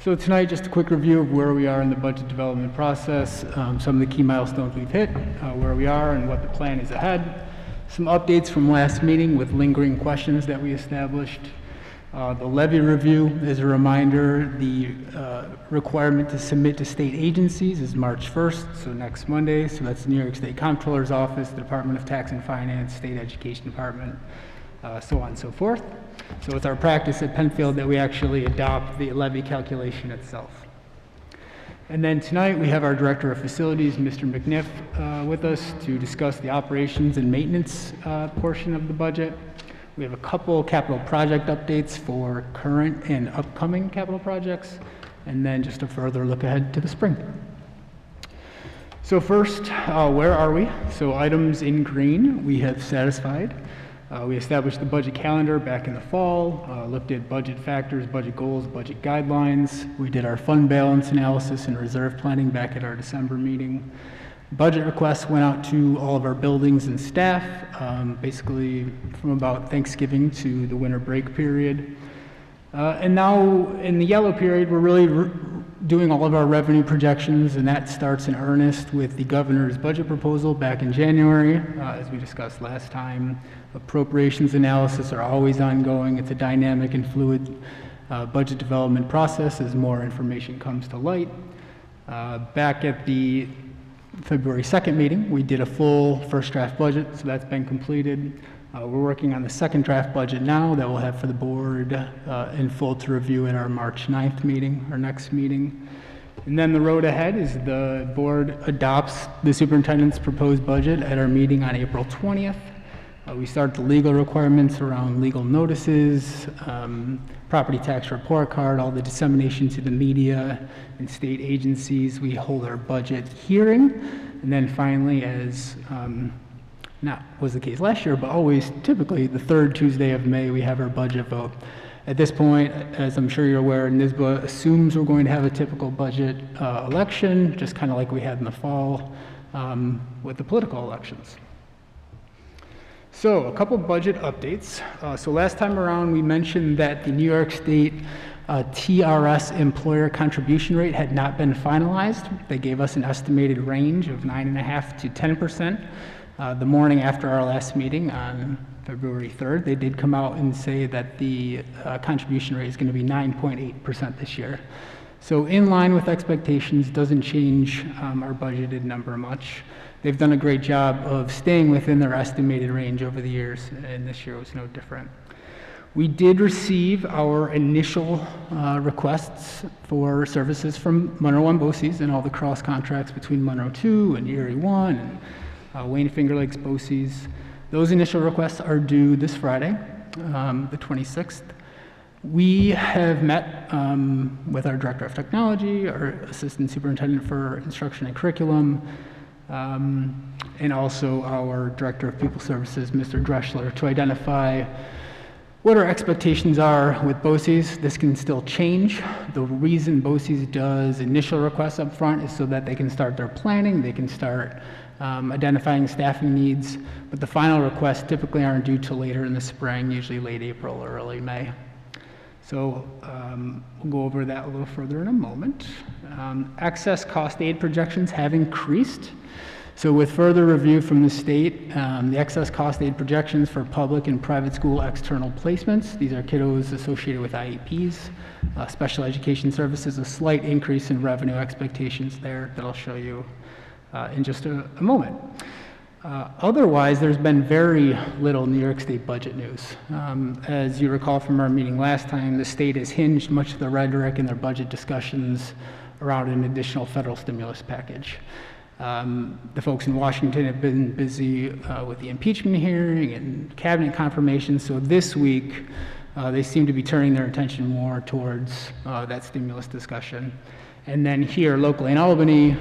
So tonight, just a quick review of where we are in the budget development process, some of the key milestones we've hit, where we are and what the plan is ahead, some updates from last meeting with lingering questions that we established. The levy review, as a reminder, the requirement to submit to state agencies is March 1st, so next Monday. So that's the New York State Comptroller's Office, the Department of Tax and Finance, State Education Department, so on and so forth. So it's our practice at Penfield that we actually adopt the levy calculation itself. And then tonight we have our Director of Facilities, Mr. McNiff, with us to discuss the operations and maintenance portion of the budget. We have a couple capital project updates for current and upcoming capital projects, and then just a further look ahead to the spring. So first, where are we? So items in green we have satisfied. We established the budget calendar back in the fall, looked at budget factors, budget goals, budget guidelines. We did our fund balance analysis and reserve planning back at our December meeting. Budget requests went out to all of our buildings and staff, basically from about Thanksgiving to the winter break period. And now in the yellow period, we're really doing all of our revenue projections, and that starts in earnest with the governor's budget proposal back in January, as we discussed last time. Appropriations analysis are always ongoing. It's a dynamic and fluid budget development process as more information comes to light. Back at the February 2nd meeting, we did a full first draft budget, so that's been completed. We're working on the second draft budget now that we'll have for the board in full to review at our March 9th meeting, our next meeting. And then the road ahead is the board adopts the superintendent's proposed budget at our meeting on April 20th. We start the legal requirements around legal notices, property tax report card, all the dissemination to the media and state agencies. We hold our budget hearing. And then finally, as not was the case last year, but always typically the third Tuesday of May, we have our budget vote. At this point, as I'm sure you're aware, NYSBA assumes we're going to have a typical budget election, just kind of like we had in the fall with the political elections. So a couple budget updates. So last time around, we mentioned that the New York State TRS employer contribution rate had not been finalized. They gave us an estimated range of 9.5% to 10%. The morning after our last meeting on February 3rd, they did come out and say that the contribution rate is going to be 9.8% this year. So in line with expectations, doesn't change our budgeted number much. They've done a great job of staying within their estimated range over the years, and this year was no different. We did receive our initial requests for services from Monroe and BOCES and all the cross contracts between Monroe 2 and Erie 1 and Wayne Finger Lakes BOCES. Those initial requests are due this Friday, the 26th. We have met with our Director of Technology, our Assistant Superintendent for Instruction and Curriculum, and also our Director of People Services, Mr. Dreschler, to identify what our expectations are with BOCES. This can still change. The reason BOCES does initial requests up front is so that they can start their planning, they can start identifying staffing needs, but the final requests typically aren't due till later in the spring, usually late April or early May. So we'll go over that a little further in a moment. Excess cost aid projections have increased. So with further review from the state, the excess cost aid projections for public and private school external placements, these are kiddos associated with IEPs, special education services, a slight increase in revenue expectations there that I'll show you in just a moment. Otherwise, there's been very little New York State budget news. As you recall from our meeting last time, the state has hinged much of the rhetoric in their budget discussions around an additional federal stimulus package. The folks in Washington have been busy with the impeachment hearing and cabinet confirmation, so this week they seem to be turning their attention more towards that stimulus discussion. And then here locally in Albany,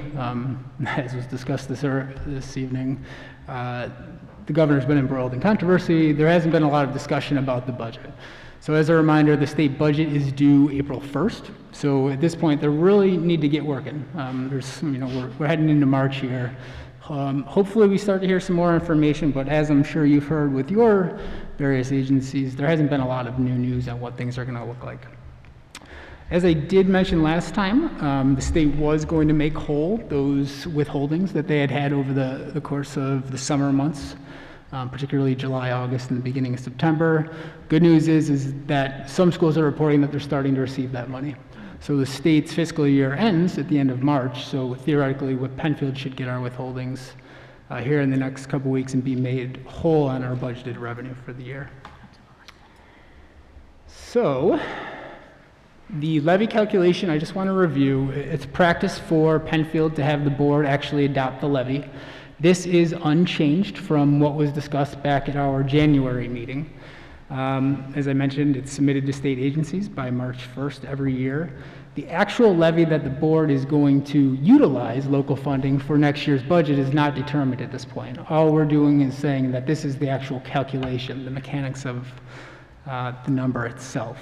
as was discussed this evening, the governor's been embroiled in controversy. There hasn't been a lot of discussion about the budget. So as a reminder, the state budget is due April 1st. So at this point, they really need to get working. We're heading into March here. Hopefully we start to hear some more information, but as I'm sure you've heard with your various agencies, there hasn't been a lot of new news on what things are going to look like. As I did mention last time, the state was going to make whole those withholdings that they had over the course of the summer months, particularly July, August, and the beginning of September. Good news is that some schools are reporting that they're starting to receive that money. So the state's fiscal year ends at the end of March, so theoretically, Penfield should get our withholdings here in the next couple weeks and be made whole on our budgeted revenue for the year. So, the levy calculation, I just want to review. It's practice for Penfield to have the board actually adopt the levy. This is unchanged from what was discussed back at our January meeting. As I mentioned, it's submitted to state agencies by March 1st every year. The actual levy that the board is going to utilize local funding for next year's budget is not determined at this point. All we're doing is saying that this is the actual calculation, the mechanics of the number itself.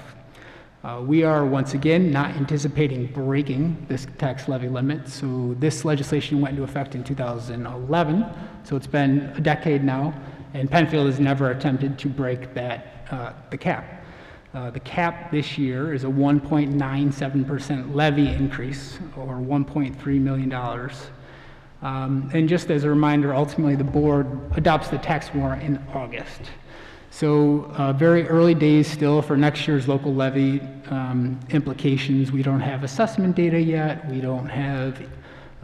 We are once again not anticipating breaking this tax levy limit. So this legislation went into effect in 2011. So it's been a decade now, and Penfield has never attempted to break the cap. The cap this year is a 1.97% levy increase, or $1.3 million. And just as a reminder, ultimately the board adopts the tax warrant in August. So very early days still for next year's local levy implications. We don't have assessment data yet. We don't have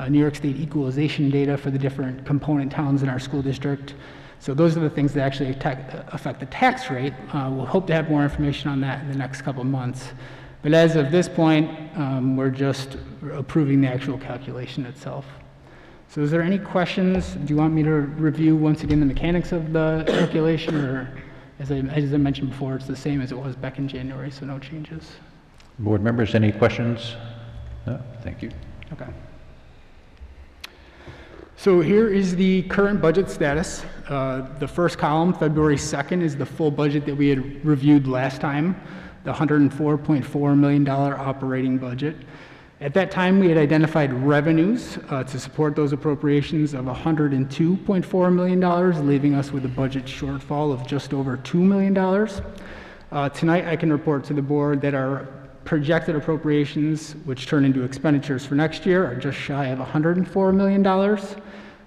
New York State equalization data for the different component towns in our school district. So those are the things that actually affect the tax rate. We'll hope to have more information on that in the next couple of months. But as of this point, we're just approving the actual calculation itself. So is there any questions? Do you want me to review once again the mechanics of the calculation, or as I mentioned before, it's the same as it was back in January, so no changes? Board members, any questions? No? Thank you. Okay. So here is the current budget status. The first column, February 2nd, is the full budget that we had reviewed last time, the $104.4 million operating budget. At that time, we had identified revenues to support those appropriations of $102.4 million, leaving us with a budget shortfall of just over $2 million. Tonight, I can report to the board that our projected appropriations, which turn into expenditures for next year, are just shy of $104 million,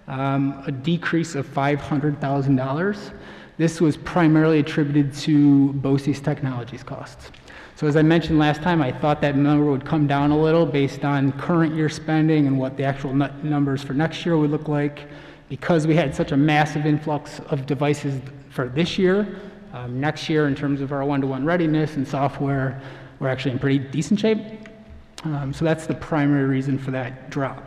a decrease of $500,000. This was primarily attributed to BOCES Technologies costs. So as I mentioned last time, I thought that number would come down a little based on current year spending and what the actual numbers for next year would look like. Because we had such a massive influx of devices for this year, next year in terms of our one-to-one readiness and software, we're actually in pretty decent shape. So that's the primary reason for that drop.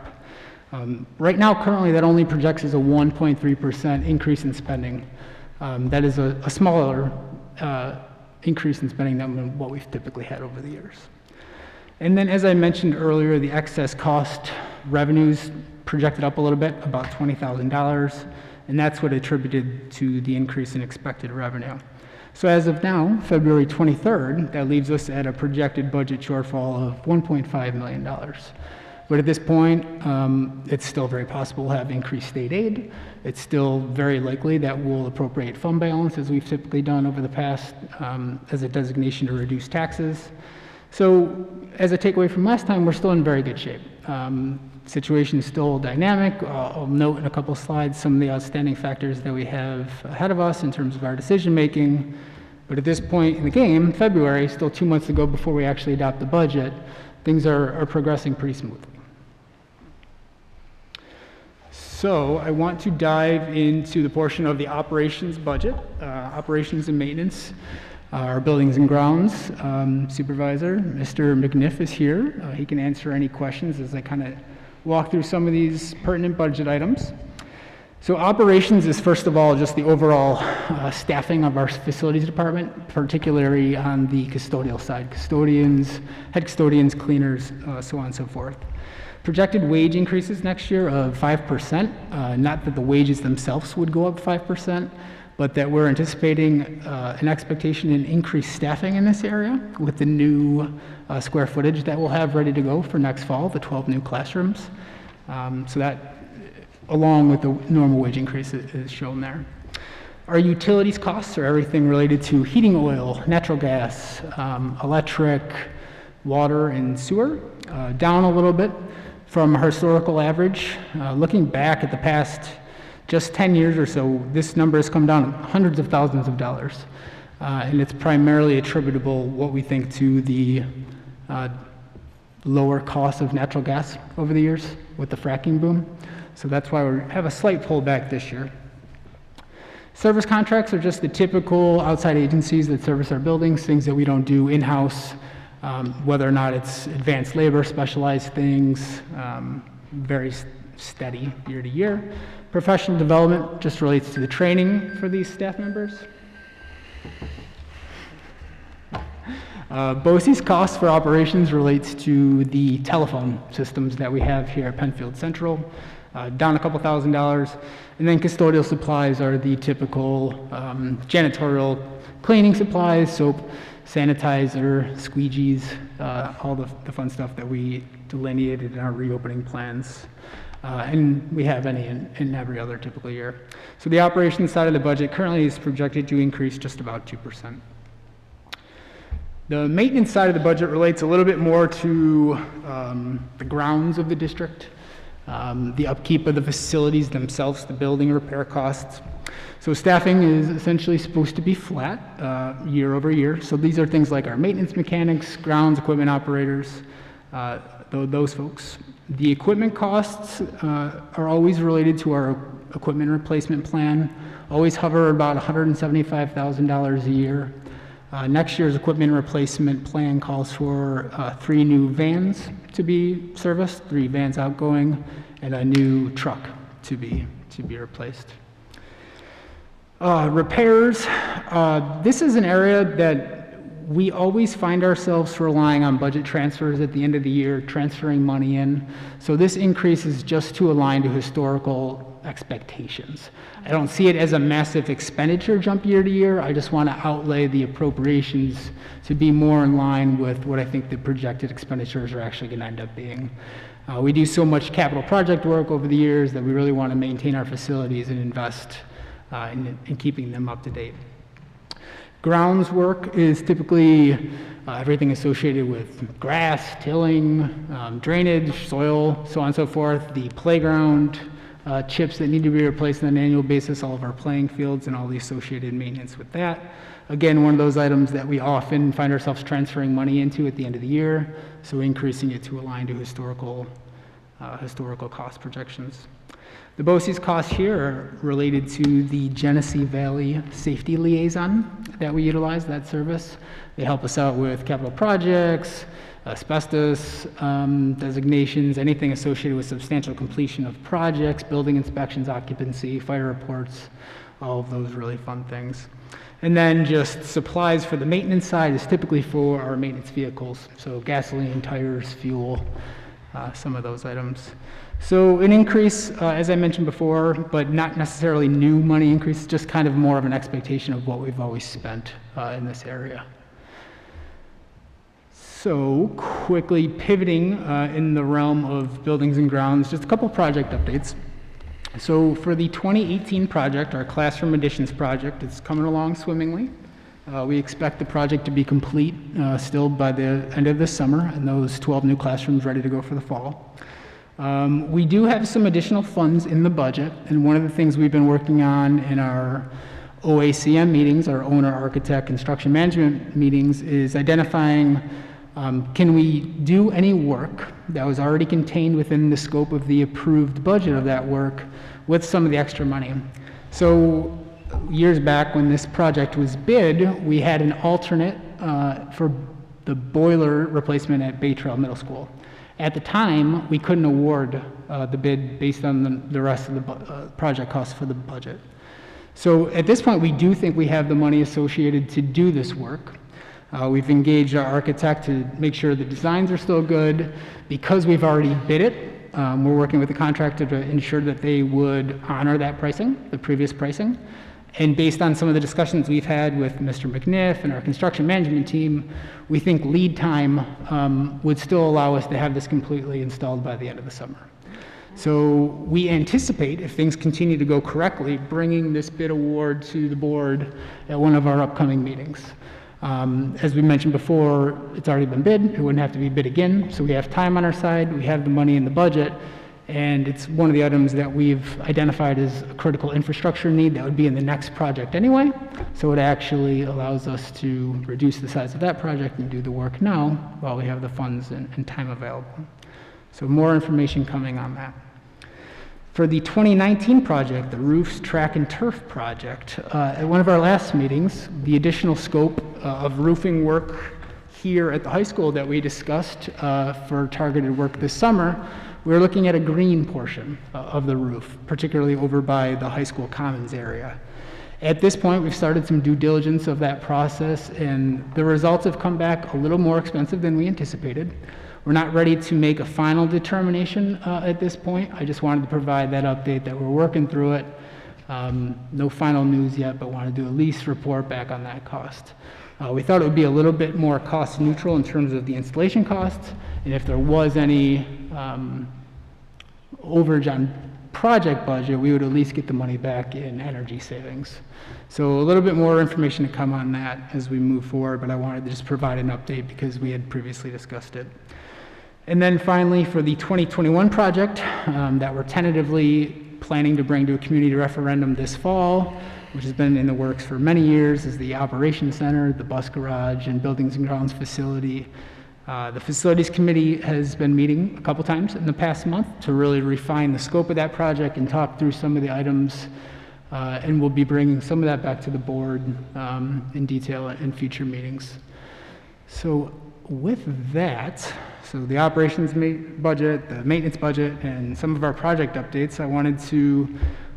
Right now, currently, that only projects as a 1.3% increase in spending. That is a smaller increase in spending than what we've typically had over the years. And then, as I mentioned earlier, the excess cost revenues projected up a little bit, about $20,000, and that's what attributed to the increase in expected revenue. So as of now, February 23rd, that leaves us at a projected budget shortfall of $1.5 million. But at this point, it's still very possible we'll have increased state aid. It's still very likely that we'll appropriate fund balance, as we've typically done over the past, as a designation to reduce taxes. So as a takeaway from last time, we're still in very good shape. Situation is still dynamic. I'll note in a couple slides some of the outstanding factors that we have ahead of us in terms of our decision making. But at this point in the game, February, still 2 months to go before we actually adopt the budget, things are progressing pretty smoothly. So I want to dive into the portion of the operations budget, operations and maintenance. Our buildings and grounds supervisor, Mr. McNiff, is here. He can answer any questions as I kind of walk through some of these pertinent budget items. So operations is, first of all, just the overall staffing of our facilities department, particularly on the custodial side, custodians, head custodians, cleaners, so on and so forth. Projected wage increases next year of 5%, not that the wages themselves would go up 5%, but that we're anticipating an expectation in increased staffing in this area with the new square footage that we'll have ready to go for next fall, the 12 new classrooms. So that, along with the normal wage increase, is shown there. Our utilities costs are everything related to heating oil, natural gas, electric, water, and sewer, down a little bit from our historical average. Looking back at the past just 10 years or so, this number has come down hundreds of thousands of dollars. And it's primarily attributable, what we think, to the lower cost of natural gas over the years with the fracking boom. So that's why we have a slight pullback this year. Service contracts are just the typical outside agencies that service our buildings, things that we don't do in-house, whether or not it's advanced labor, specialized things, very steady year to year. Professional development just relates to the training for these staff members. BOCES costs for operations relates to the telephone systems that we have here at Penfield Central, down a couple $1,000s. And then custodial supplies are the typical janitorial cleaning supplies, soap, sanitizer, squeegees, all the fun stuff that we delineated in our reopening plans. And we have any in every other typical year. So the operations side of the budget currently is projected to increase just about 2%. The maintenance side of the budget relates a little bit more to the grounds of the district, the upkeep of the facilities themselves, the building repair costs. So staffing is essentially supposed to be flat year over year. So these are things like our maintenance mechanics, grounds equipment operators, those folks. The equipment costs are always related to our equipment replacement plan. Always hover about $175,000 a year. Next year's equipment replacement plan calls for 3 new vans to be serviced, 3 vans outgoing, and a new truck to be replaced. Repairs. This is an area that we always find ourselves relying on budget transfers at the end of the year, transferring money in. So this increase is just to align to historical expectations. I don't see it as a massive expenditure jump year to year. I just want to outlay the appropriations to be more in line with what I think the projected expenditures are actually going to end up being. We do so much capital project work over the years that we really want to maintain our facilities and invest in keeping them up to date. Grounds work is typically everything associated with grass, tilling, drainage, soil, so on and so forth. The playground chips that need to be replaced on an annual basis, all of our playing fields and all the associated maintenance with that. Again, one of those items that we often find ourselves transferring money into at the end of the year, so increasing it to align to historical cost projections. The BOCES costs here are related to the Genesee Valley Safety Liaison that we utilize, that service. They help us out with capital projects, asbestos designations, anything associated with substantial completion of projects, building inspections, occupancy, fire reports, all of those really fun things. And then just supplies for the maintenance side is typically for our maintenance vehicles, so gasoline, tires, fuel, some of those items. So an increase, as I mentioned before, but not necessarily new money increase, just kind of more of an expectation of what we've always spent in this area. So quickly pivoting in the realm of buildings and grounds, just a couple project updates. So for the 2018 project, our classroom additions project, it's coming along swimmingly. We expect the project to be complete still by the end of this summer, and those 12 new classrooms ready to go for the fall. We do have some additional funds in the budget, and one of the things we've been working on in our OACM meetings, our owner, architect, construction management meetings, is identifying can we do any work that was already contained within the scope of the approved budget of that work with some of the extra money. So years back when this project was bid, we had an alternate for the boiler replacement at Bay Trail Middle School. At the time, we couldn't award the bid based on the rest of the project costs for the budget. So at this point, we do think we have the money associated to do this work. We've engaged our architect to make sure the designs are still good. Because we've already bid it, we're working with the contractor to ensure that they would honor that pricing, the previous pricing. And based on some of the discussions we've had with Mr. McNiff and our construction management team, we think lead time would still allow us to have this completely installed by the end of the summer. So we anticipate, if things continue to go correctly, bringing this bid award to the board at one of our upcoming meetings. As we mentioned before, it's already been bid. It wouldn't have to be bid again. So we have time on our side. We have the money in the budget. And it's one of the items that we've identified as a critical infrastructure need that would be in the next project anyway. So it actually allows us to reduce the size of that project and do the work now while we have the funds and time available. So more information coming on that. For the 2019 project, the roofs, track, and turf project, at one of our last meetings, the additional scope of roofing work here at the high school that we discussed for targeted work this summer, we're looking at a green portion of the roof, particularly over by the high school commons area. At this point, we've started some due diligence of that process, and the results have come back a little more expensive than we anticipated. We're not ready to make a final determination at this point. I just wanted to provide that update that we're working through it. No final news yet, but want to do a lease report back on that cost. We thought it would be a little bit more cost neutral in terms of the installation costs, and if there was any overage on project budget, we would at least get the money back in energy savings. So a little bit more information to come on that as we move forward, but I wanted to just provide an update because we had previously discussed it. And then finally, for the 2021 project that we're tentatively planning to bring to a community referendum this fall, which has been in the works for many years, is the Operations Center, the bus garage, and buildings and grounds facility The Facilities Committee has been meeting a couple times in the past month to really refine the scope of that project and talk through some of the items, and we'll be bringing some of that back to the board in detail in future meetings. So with that, so the operations budget, the maintenance budget, and some of our project updates, I wanted to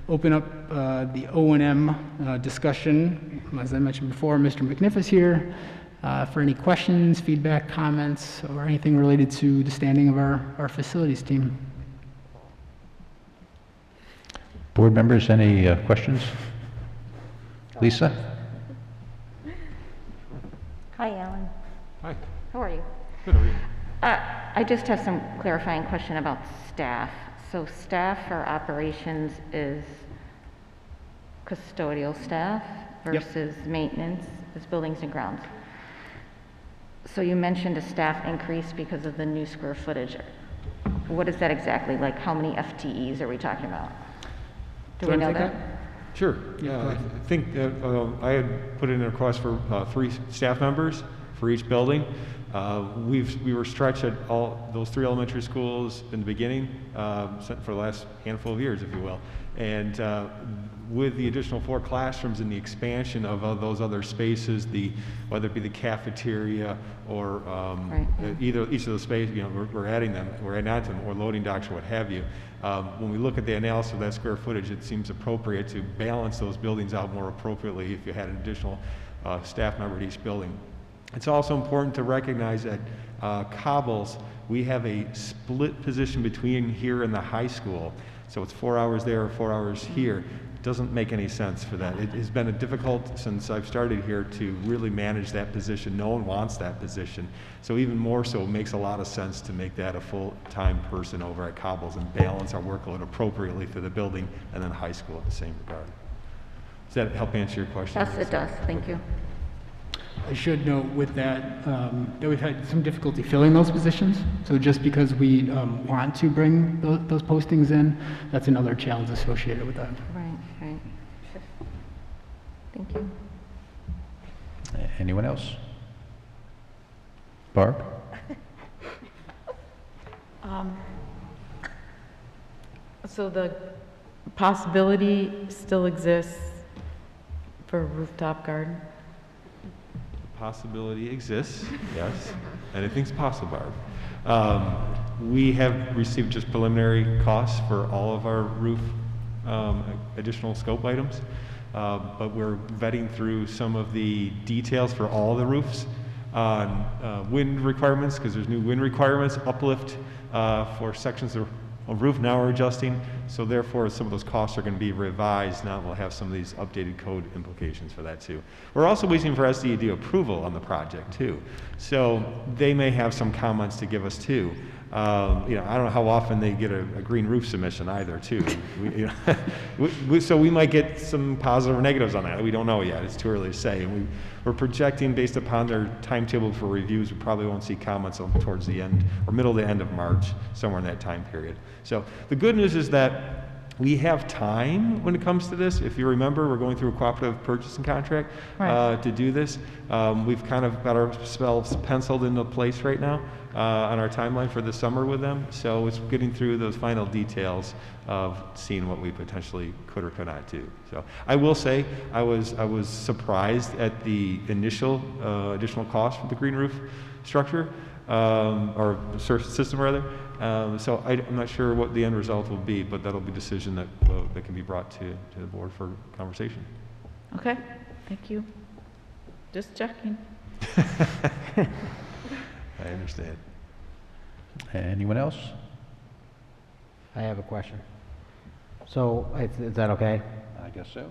open up the O&M discussion. As I mentioned before, Mr. McNiff is here for any questions, feedback, comments, or anything related to the standing of our facilities team. Board members, any questions? Lisa? Hi, Alan. Hi. How are you? Good, how are you? I just have some clarifying question about staff. So staff for operations is custodial staff versus maintenance is buildings and grounds. So you mentioned a staff increase because of the new square footage. What is that exactly? Like how many FTEs are we talking about? Do we know that? Sure. Yeah, I think I had put in a request for 3 staff members for each building. We were stretched at all those 3 elementary schools in the beginning for the last handful of years, if you will. And with the additional 4 classrooms and the expansion of those other spaces, whether it be the cafeteria or each of those spaces, we're adding them, we're adding on to them, or loading docks or what have you. When we look at the analysis of that square footage, it seems appropriate to balance those buildings out more appropriately if you had an additional staff member at each building. It's also important to recognize that Cobbles, we have a split position between here and the high school. So it's 4 hours there, 4 hours here. Doesn't make any sense for that. It has been difficult since I've started here to really manage that position. No one wants that position. So even more so, it makes a lot of sense to make that a full-time person over at Cobbles and balance our workload appropriately for the building and then high school in the same regard. Does that help answer your question? Yes, it does. Thank you. I should note with that that we've had some difficulty filling those positions. So just because we want to bring those postings in, that's another challenge associated with that. Right. Thank you. Anyone else? Barb? So the possibility still exists for a rooftop garden? Possibility exists, yes. Anything's possible, Barb. We have received just preliminary costs for all of our roof additional scope items, but we're vetting through some of the details for all the roofs on wind requirements, because there's new wind requirements, uplift for sections of roof now we're adjusting, so therefore some of those costs are going to be revised. Now we'll have some of these updated code implications for that too. We're also waiting for SDED approval on the project too, so they may have some comments to give us too. I don't know how often they get a green roof submission either too. So we might get some positive or negatives on that. We don't know yet. It's too early to say. And we're projecting based upon their timetable for reviews, we probably won't see comments towards the end or middle to end of March, somewhere in that time period. So the good news is that we have time when it comes to this. If you remember, we're going through a cooperative purchasing contract to do this. We've kind of got ourselves penciled into place right now on our timeline for the summer with them. So it's getting through those final details of seeing what we potentially could or could not do. So I will say I was surprised at the initial additional cost for the green roof structure or system rather. So I'm not sure what the end result will be, but that'll be a decision that can be brought to the board for conversation. Okay, thank you. Just checking. I understand. Anyone else? I have a question. So, is that okay? I guess so.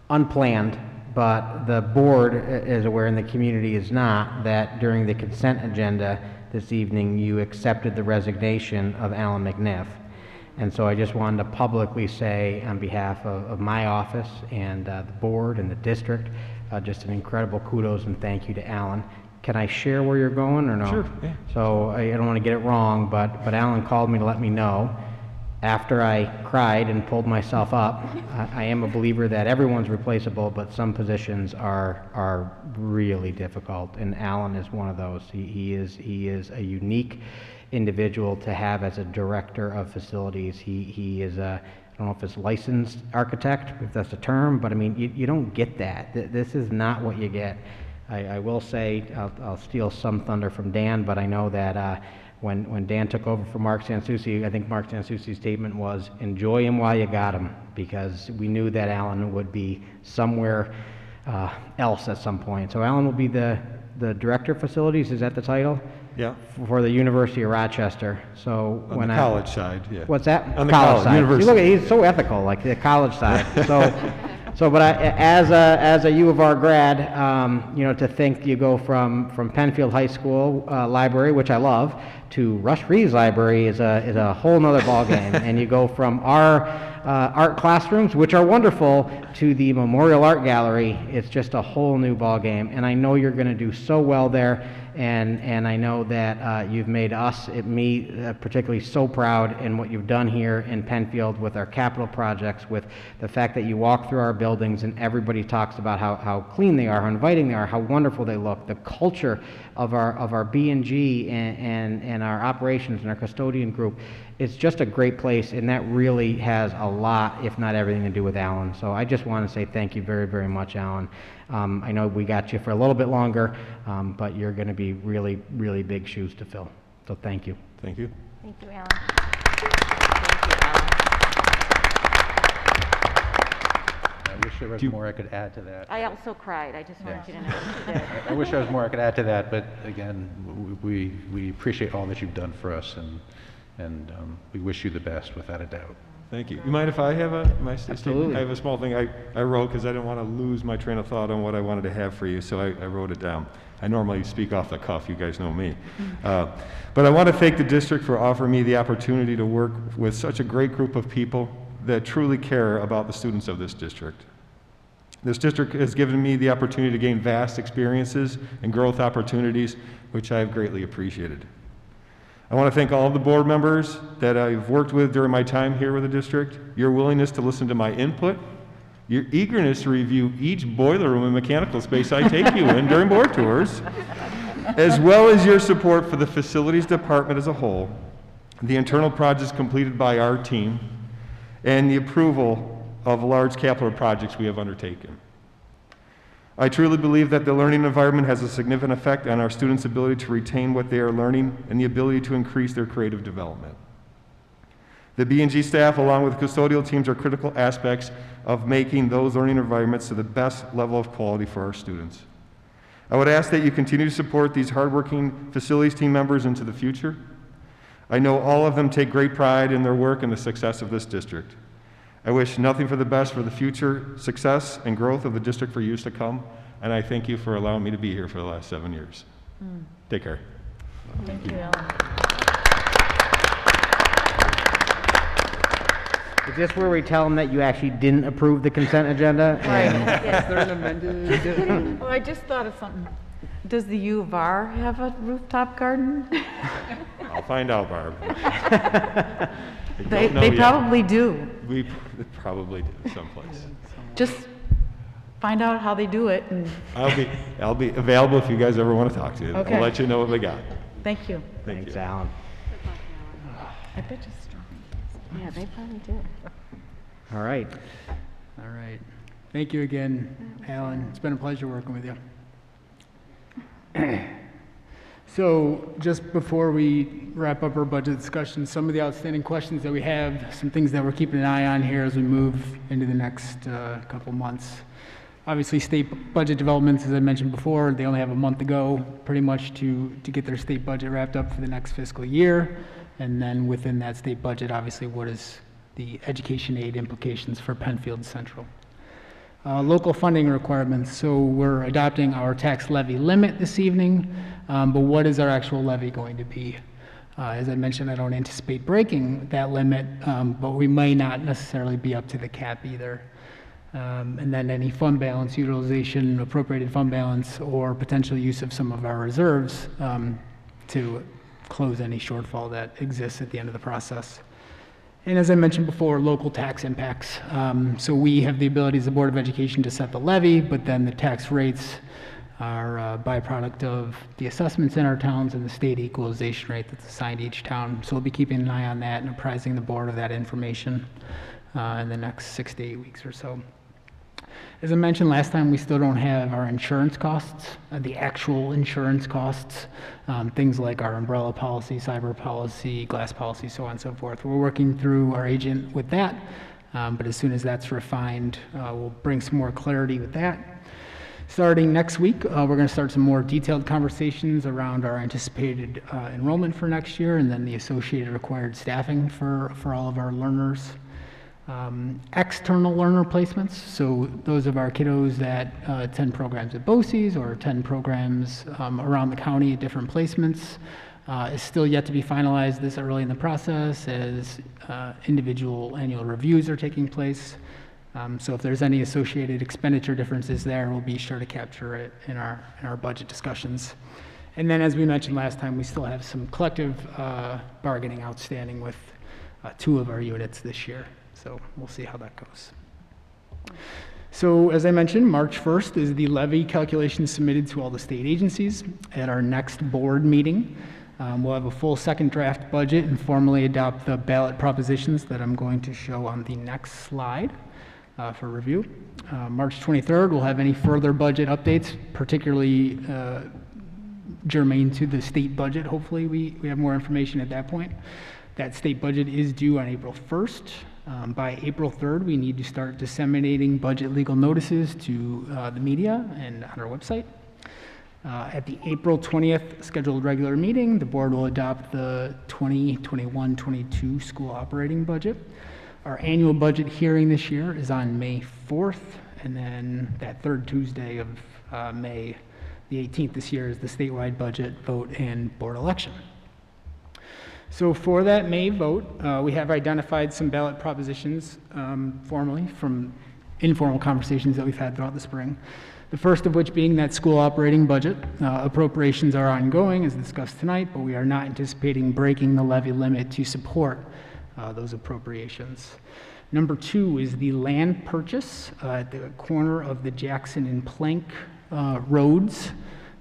Unplanned, but the board is aware and the community is not, that during the consent agenda this evening, you accepted the resignation of Alan McNiff. And so I just wanted to publicly say on behalf of my office and the board and the district, just an incredible kudos and thank you to Alan. Can I share where you're going or no? Sure, yeah. So I don't want to get it wrong, but Alan called me to let me know. After I cried and pulled myself up, I am a believer that everyone's replaceable, but some positions are really difficult, and Alan is one of those. He is a unique individual to have as a director of facilities. He is a, I don't know if it's licensed architect, if that's a term, but I mean, you don't get that. This is not what you get. I will say, I'll steal some thunder from Dan, but I know that when Dan took over for Mark Sansucci, I think Mark Sansucci's statement was, enjoy him while you got him, because we knew that Alan would be somewhere else at some point. So Alan will be the Director of Facilities, is that the title? Yeah. For the University of Rochester. So On when the college side, yeah. What's that? On the college side. university. You look, he's so ethical, like the college side. But as a U of R grad, to think you go from Penfield High School library, which I love, to Rush Reeves Library is a whole nother ballgame. And you go from our art classrooms, which are wonderful, to the Memorial Art Gallery. It's just a whole new ballgame. And I know you're going to do so well there. And I know that you've made me particularly so proud in what you've done here in Penfield with our capital projects, with the fact that you walk through our buildings and everybody talks about how clean they are, how inviting they are, how wonderful they look, the culture of our B&G and our operations and our custodian group. It's just a great place, and that really has a lot, if not everything, to do with Alan. So I just want to say thank you very, very much, Alan. I know we got you for a little bit longer, but you're going to be really, really big shoes to fill. So thank you. Thank you. Thank you, Alan. I wish there was more I could add to that. I also cried. I just wanted you to know that you did. I wish there was more I could add to that, but again, we appreciate all that you've done for us, and we wish you the best, without a doubt. Thank you. You mind if I have Absolutely. I have a small thing I wrote because I didn't want to lose my train of thought on what I wanted to have for you, so I wrote it down. I normally speak off the cuff, you guys know me. But I want to thank the district for offering me the opportunity to work with such a great group of people that truly care about the students of this district. This district has given me the opportunity to gain vast experiences and growth opportunities, which I have greatly appreciated. I want to thank all of the board members that I've worked with during my time here with the district, your willingness to listen to my input, your eagerness to review each boiler room and mechanical space I take you in during board tours, as well as your support for the facilities department as a whole, the internal projects completed by our team, and the approval of large capital projects we have undertaken. I truly believe that the learning environment has a significant effect on our students' ability to retain what they are learning and the ability to increase their creative development. The B&G staff, along with custodial teams, are critical aspects of making those learning environments to the best level of quality for our students. I would ask that you continue to support these hardworking facilities team members into the future. I know all of them take great pride in their work and the success of this district. I wish nothing for the best for the future success and growth of the district for years to come, and I thank you for allowing me to be here for the last 7 years. Take care. Thank you, Alan. Is this where we tell them that you actually didn't approve the consent agenda? Right. Is there an amended? Oh, I just thought of something. Does the U of R have a rooftop garden? I'll find out, Barb. They probably do. We probably do someplace. Just find out how they do it. And I'll be available if you guys ever want to talk to you. Okay. I'll let you know what they got. Thank you. Thanks, Alan. I bet you strong. Yeah, they probably do. All right. All right. Thank you again, Alan. It's been a pleasure working with you. So just before we wrap up our budget discussion, some of the outstanding questions that we have, some things that we're keeping an eye on here as we move into the next couple months. Obviously, state budget developments, as I mentioned before, they only have a month to go pretty much to get their state budget wrapped up for the next fiscal year. And then within that state budget, obviously, what is the education aid implications for Penfield Central? Local funding requirements. So we're adopting our tax levy limit this evening, but what is our actual levy going to be? As I mentioned, I don't anticipate breaking that limit, but we may not necessarily be up to the cap either. And then any fund balance utilization, appropriated fund balance, or potential use of some of our reserves to close any shortfall that exists at the end of the process. And as I mentioned before, local tax impacts. So we have the ability as the Board of Education to set the levy, but then the tax rates are a byproduct of the assessments in our towns and the state equalization rate that's assigned to each town. So we'll be keeping an eye on that and apprising the board of that information in the next 6 to 8 weeks or so. As I mentioned last time, we still don't have our insurance costs, the actual insurance costs, things like our umbrella policy, cyber policy, glass policy, so on and so forth. We're working through our agent with that, but as soon as that's refined, we'll bring some more clarity with that. Starting next week, we're going to start some more detailed conversations around our anticipated enrollment for next year and then the associated required staffing for all of our learners. External learner placements, so those of our kiddos that attend programs at BOCES or attend programs around the county at different placements, is still yet to be finalized this early in the process as individual annual reviews are taking place. So if there's any associated expenditure differences there, we'll be sure to capture it in our budget discussions. And then, as we mentioned last time, we still have some collective bargaining outstanding with 2 of our units this year. So we'll see how that goes. So as I mentioned, March 1st is the levy calculation submitted to all the state agencies. At our next board meeting, we'll have a full second draft budget and formally adopt the ballot propositions that I'm going to show on the next slide. For review. March 23rd, we'll have any further budget updates, particularly germane to the state budget. Hopefully we have more information at that point. That state budget is due on April 1st. By April 3rd, we need to start disseminating budget legal notices to the media and on our website. At the April 20th scheduled regular meeting, the board will adopt the 2021-22 school operating budget. Our annual budget hearing this year is on May 4th, and then that third Tuesday of May, the 18th this year, is the statewide budget vote and board election. So for that May vote, we have identified some ballot propositions formally from informal conversations that we've had throughout the spring. The first of which being that school operating budget. Appropriations are ongoing as discussed tonight, but we are not anticipating breaking the levy limit to support those appropriations. Number 2 is the land purchase at the corner of the Jackson and Plank roads.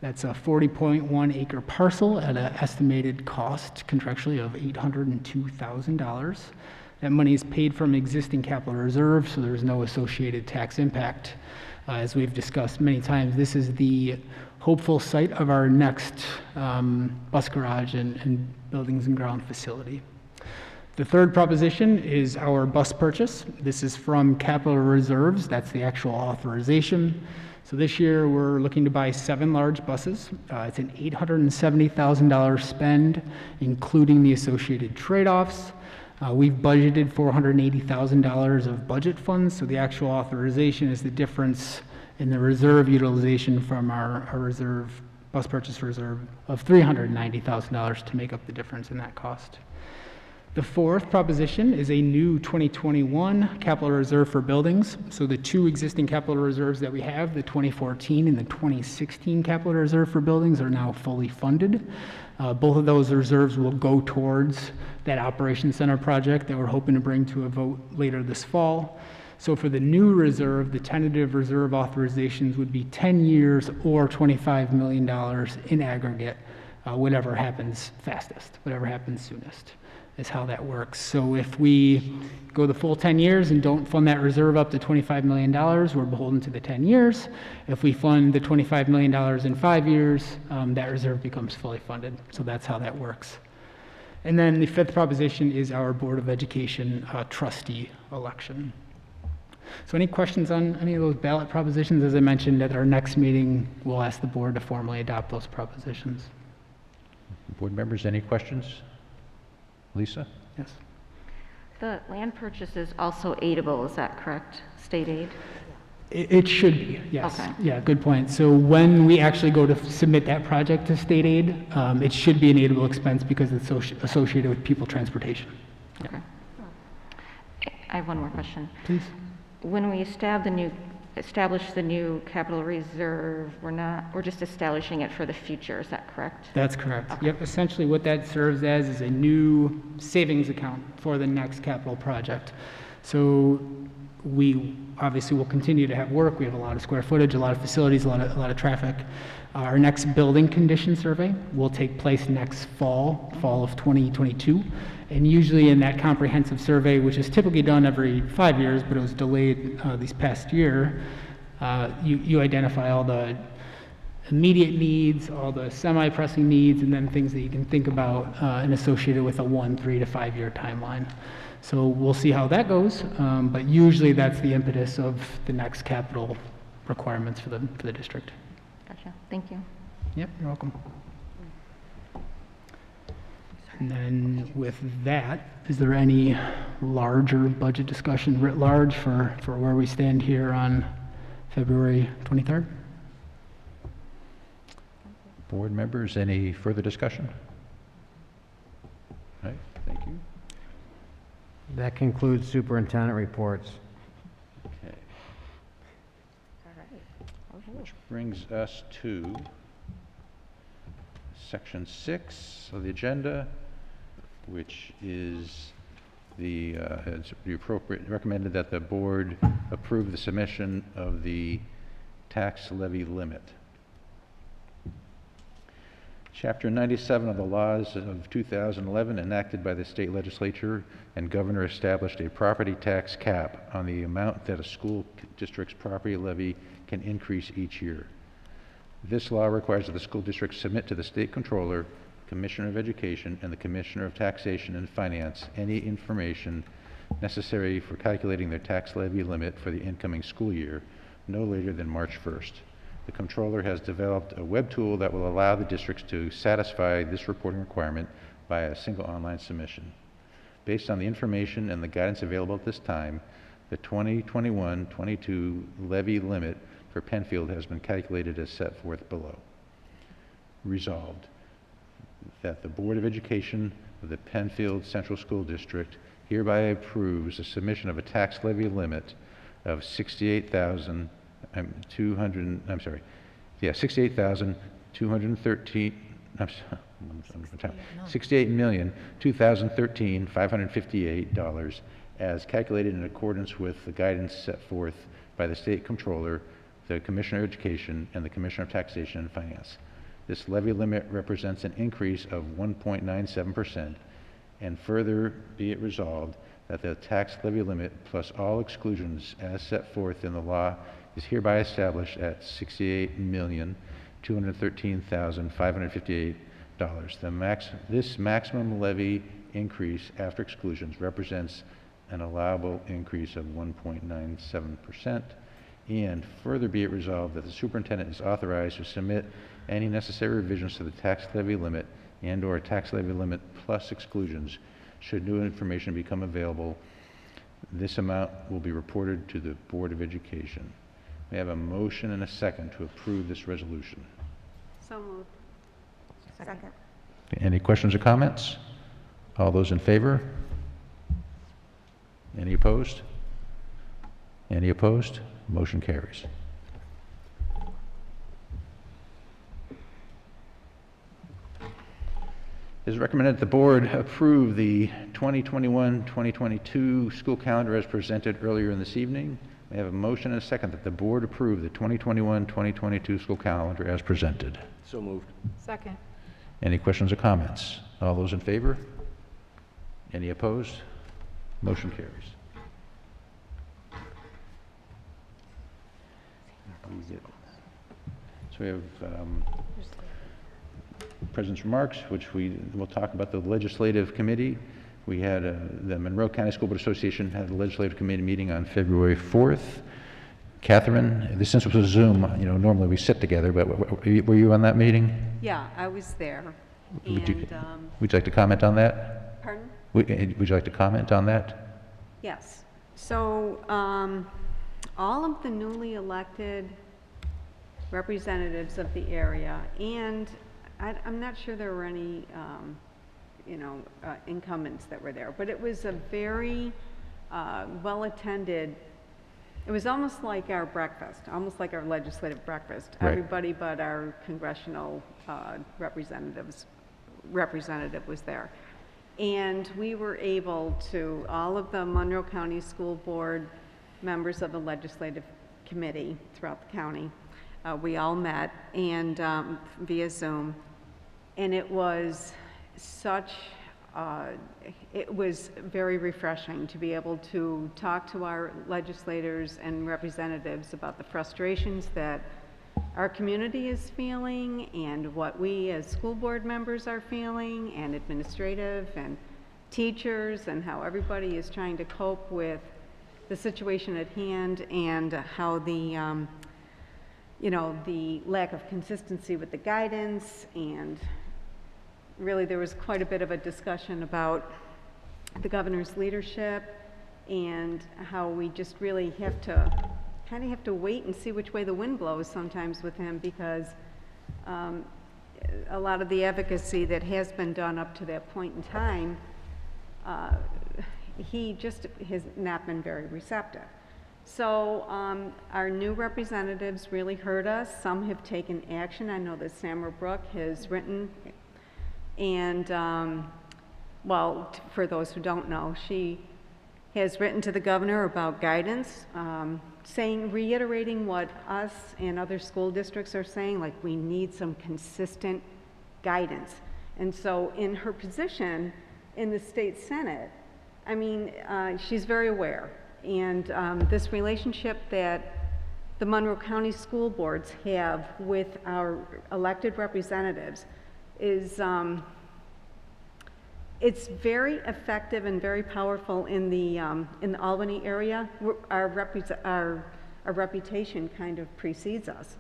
That's a 40.1 acre parcel at an estimated cost contractually of $802,000. That money is paid from existing capital reserve, so there's no associated tax impact. As we've discussed many times, this is the hopeful site of our next bus garage and buildings and ground facility. The third proposition is our bus purchase. This is from capital reserves. That's the actual authorization. So this year we're looking to buy 7 large buses. It's an $870,000 spend, including the associated trade-offs. We've budgeted $480,000 of budget funds, so the actual authorization is the difference in the reserve utilization from our reserve bus purchase reserve of $390,000 to make up the difference in that cost. The fourth proposition is a new 2021 capital reserve for buildings. So the 2 existing capital reserves that we have, the 2014 and the 2016 capital reserve for buildings, are now fully funded. Both of those reserves will go towards that operations center project that we're hoping to bring to a vote later this fall. So for the new reserve, the tentative reserve authorizations would be 10 years or $25 million in aggregate, whatever happens fastest, whatever happens soonest is how that works. So if we go the full 10 years and don't fund that reserve up to $25 million, we're beholden to the 10 years. If we fund the $25 million in 5 years, that reserve becomes fully funded. So that's how that works. And then the fifth proposition is our Board of Education trustee election. So any questions on any of those ballot propositions? As I mentioned, at our next meeting, we'll ask the board to formally adopt those propositions. Board members, any questions? Lisa? Yes. The land purchase is also aidable, is that correct? State aid? It should be, yes. Okay. Yeah, good point. So when we actually go to submit that project to state aid, it should be an aidable expense because it's associated with people transportation. Okay. I have one more question. Please. When we establish the new establish the new capital reserve, we're just establishing it for the future, is that correct? That's correct. Yep, essentially what that serves as is a new savings account for the next capital project. So we obviously will continue to have work. We have a lot of square footage, a lot of facilities, a lot of traffic. Our next building condition survey will take place next fall of 2022. And usually in that comprehensive survey, which is typically done every 5 years, but it was delayed this past year, you identify all the immediate needs, all the semi-pressing needs, and then things that you can think about and associated with a 1, 3 to 5 year timeline. So we'll see how that goes, but usually that's the impetus of the next capital requirements for the district. Gotcha, thank you. Yep, you're welcome. And then with that, is there any larger budget discussion writ large for where we stand here on February 23rd? Board members, any further discussion? All right, thank you. That concludes superintendent reports. Okay. Which brings us to section 6 of the agenda, which is it's recommended that the board approve the submission of the tax levy limit. Chapter 97 of the laws of 2011, enacted by the state legislature and governor, established a property tax cap on the amount that a school district's property levy can increase each year. This law requires that the school district submit to the state controller, Commissioner of Education, and the Commissioner of Taxation and Finance any information necessary for calculating their tax levy limit for the incoming school year, no later than March 1st. The controller has developed a web tool that will allow the districts to satisfy this reporting requirement by a single online submission. Based on the information and the guidance available at this time, the 2021-22 levy limit for Penfield has been calculated as set forth below. Resolved, that the Board of Education of the Penfield Central School District hereby approves the submission of a tax levy limit of $68,213 $68,213,558 as calculated in accordance with the guidance set forth by the State Controller, the Commissioner of Education, and the Commissioner of Taxation and Finance. This levy limit represents an increase of 1.97%, and further be it resolved that the tax levy limit plus all exclusions as set forth in the law is hereby established at $68,213,558. This maximum levy increase after exclusions represents an allowable increase of 1.97%, and further be it resolved that the superintendent is authorized to submit any necessary revisions to the tax levy limit and/or tax levy limit plus exclusions should new information become available. This amount will be reported to the Board of Education. May I have a motion and a second to approve this resolution? So moved. Second. Any questions or comments? All those in favor? Any opposed? Any opposed? Motion carries. It is recommended that the board approve the 2021-2022 school calendar as presented earlier in this evening. May I have a motion and a second that the board approve the 2021-2022 school calendar as presented? So moved. Second. Any questions or comments? All those in favor? Any opposed? Motion carries. So we have President's remarks, which we'll talk about the legislative committee. We had the Monroe County School Board Association had a legislative committee meeting on February 4th. Catherine, since it was Zoom, normally we sit together, but were you on that meeting? Yeah, I was there. Would you like to comment on that? Pardon? Would you like to comment on that? Yes. So all of the newly elected representatives of the area, and I'm not sure there were any, incumbents that were there, but it was a very well-attended It was almost like our breakfast, almost like our legislative breakfast. Right. Everybody but our congressional representative was there. And we were able to, all of the Monroe County School Board members of the legislative committee throughout the county, we all met and via Zoom. And it was it was very refreshing to be able to talk to our legislators and representatives about the frustrations that our community is feeling and what we as school board members are feeling, and administrative and teachers, and how everybody is trying to cope with the situation at hand, and how the the lack of consistency with the guidance. And really there was quite a bit of a discussion about the governor's leadership and how we just really have to wait and see which way the wind blows sometimes with him, because a lot of the advocacy that has been done up to that point in time, he just has not been very receptive. So our new representatives really heard us. Some have taken action. I know that Samara Brook has written, and well, for those who don't know, she has written to the governor about guidance, reiterating what us and other school districts are saying, like we need some consistent guidance. And so in her position in the state Senate, I mean, she's very aware. And this relationship that the Monroe County school boards have with our elected representatives is it's very effective and very powerful in the Albany area. Our reputation kind of precedes us,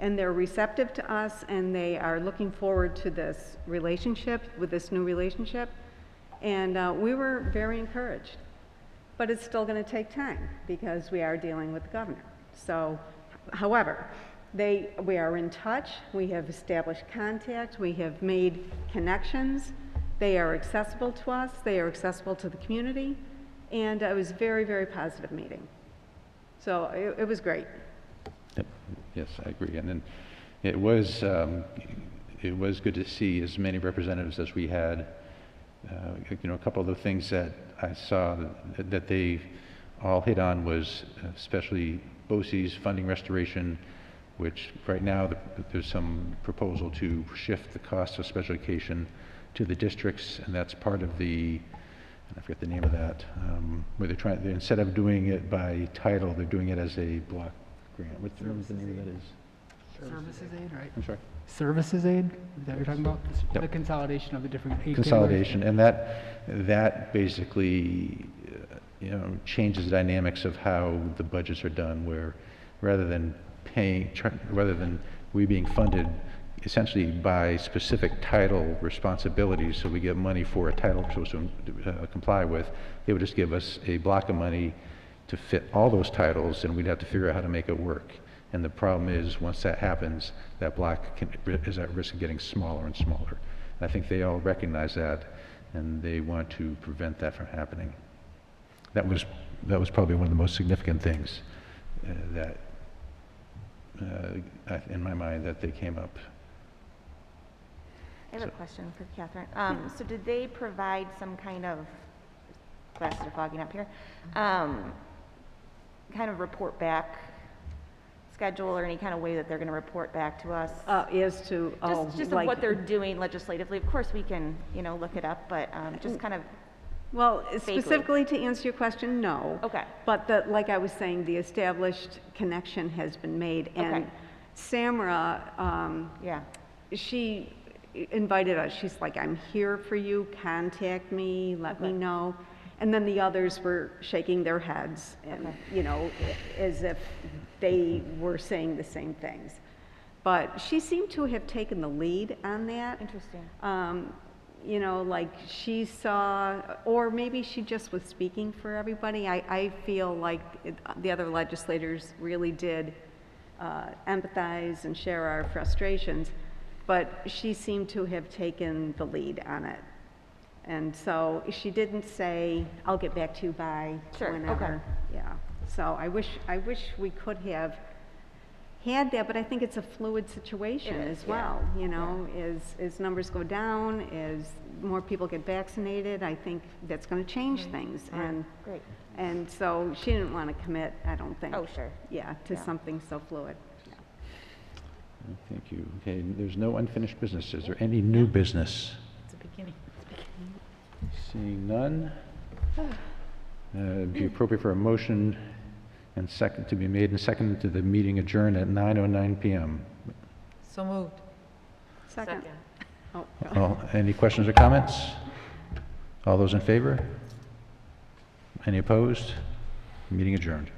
and they're receptive to us, and they are looking forward to this relationship, with this new relationship, and we were very encouraged. But it's still going to take time because we are dealing with the governor. So, however, we are in touch, we have established contact, we have made connections, they are accessible to us, they are accessible to the community, and it was a very, very positive meeting. So it was great. Yep. Yes, I agree. And then it was good to see as many representatives as we had. A couple of the things that I saw that they all hit on was especially BOCES funding restoration, which right now there's some proposal to shift the cost of special education to the districts, and that's part of the, I forget the name of that, where instead of doing it by title, they're doing it as a block grant. What's the name of that is? Services aid, right? I'm sorry? Services aid, is that what you're talking about? Yep. The consolidation of the different aid Consolidation, and that basically changes the dynamics of how the budgets are done, where rather than we being funded essentially by specific title responsibilities, so we get money for a title we're supposed to comply with, they would just give us a block of money to fit all those titles, and we'd have to figure out how to make it work. And the problem is, once that happens, that block is at risk of getting smaller and smaller. And I think they all recognize that, and they want to prevent that from happening. That was probably one of the most significant things that, in my mind, that they came up. I have a question for Catherine. So did they provide some kind of, glasses are fogging up here, kind of report back schedule or any kind of way that they're going to report back to us? As to, just like, of what they're doing legislatively. Of course, we can, look it up, but just kind of well, vaguely. specifically to answer your question, no. Okay. But like I was saying, the established connection has been made, and Okay. Samara, she invited us. She's like, I'm here for you, contact me, let me know. And then the others were shaking their heads, and, as if they were saying the same things. But she seemed to have taken the lead on that. Interesting. Like she saw, or maybe she just was speaking for everybody. I feel like the other legislators really did empathize and share our frustrations, but she seemed to have taken the lead on it. And so she didn't say, I'll get back to you by whenever. Okay. Yeah. So I wish we could have had that, but I think it's a fluid situation as well, you know, as numbers go down, as more people get vaccinated, I think that's going to change things. And Great. and so she didn't want to commit, I don't think. Oh, sure. Yeah, to something so fluid. Thank you. Okay, there's no unfinished business. Is there any new business? It's a beginning. Seeing none, it'd be appropriate for a motion and second to be made and seconded to the meeting adjourned at 9:09 p.m. So moved. Second. Oh, Any questions or comments? All those in favor? Any opposed? Meeting adjourned.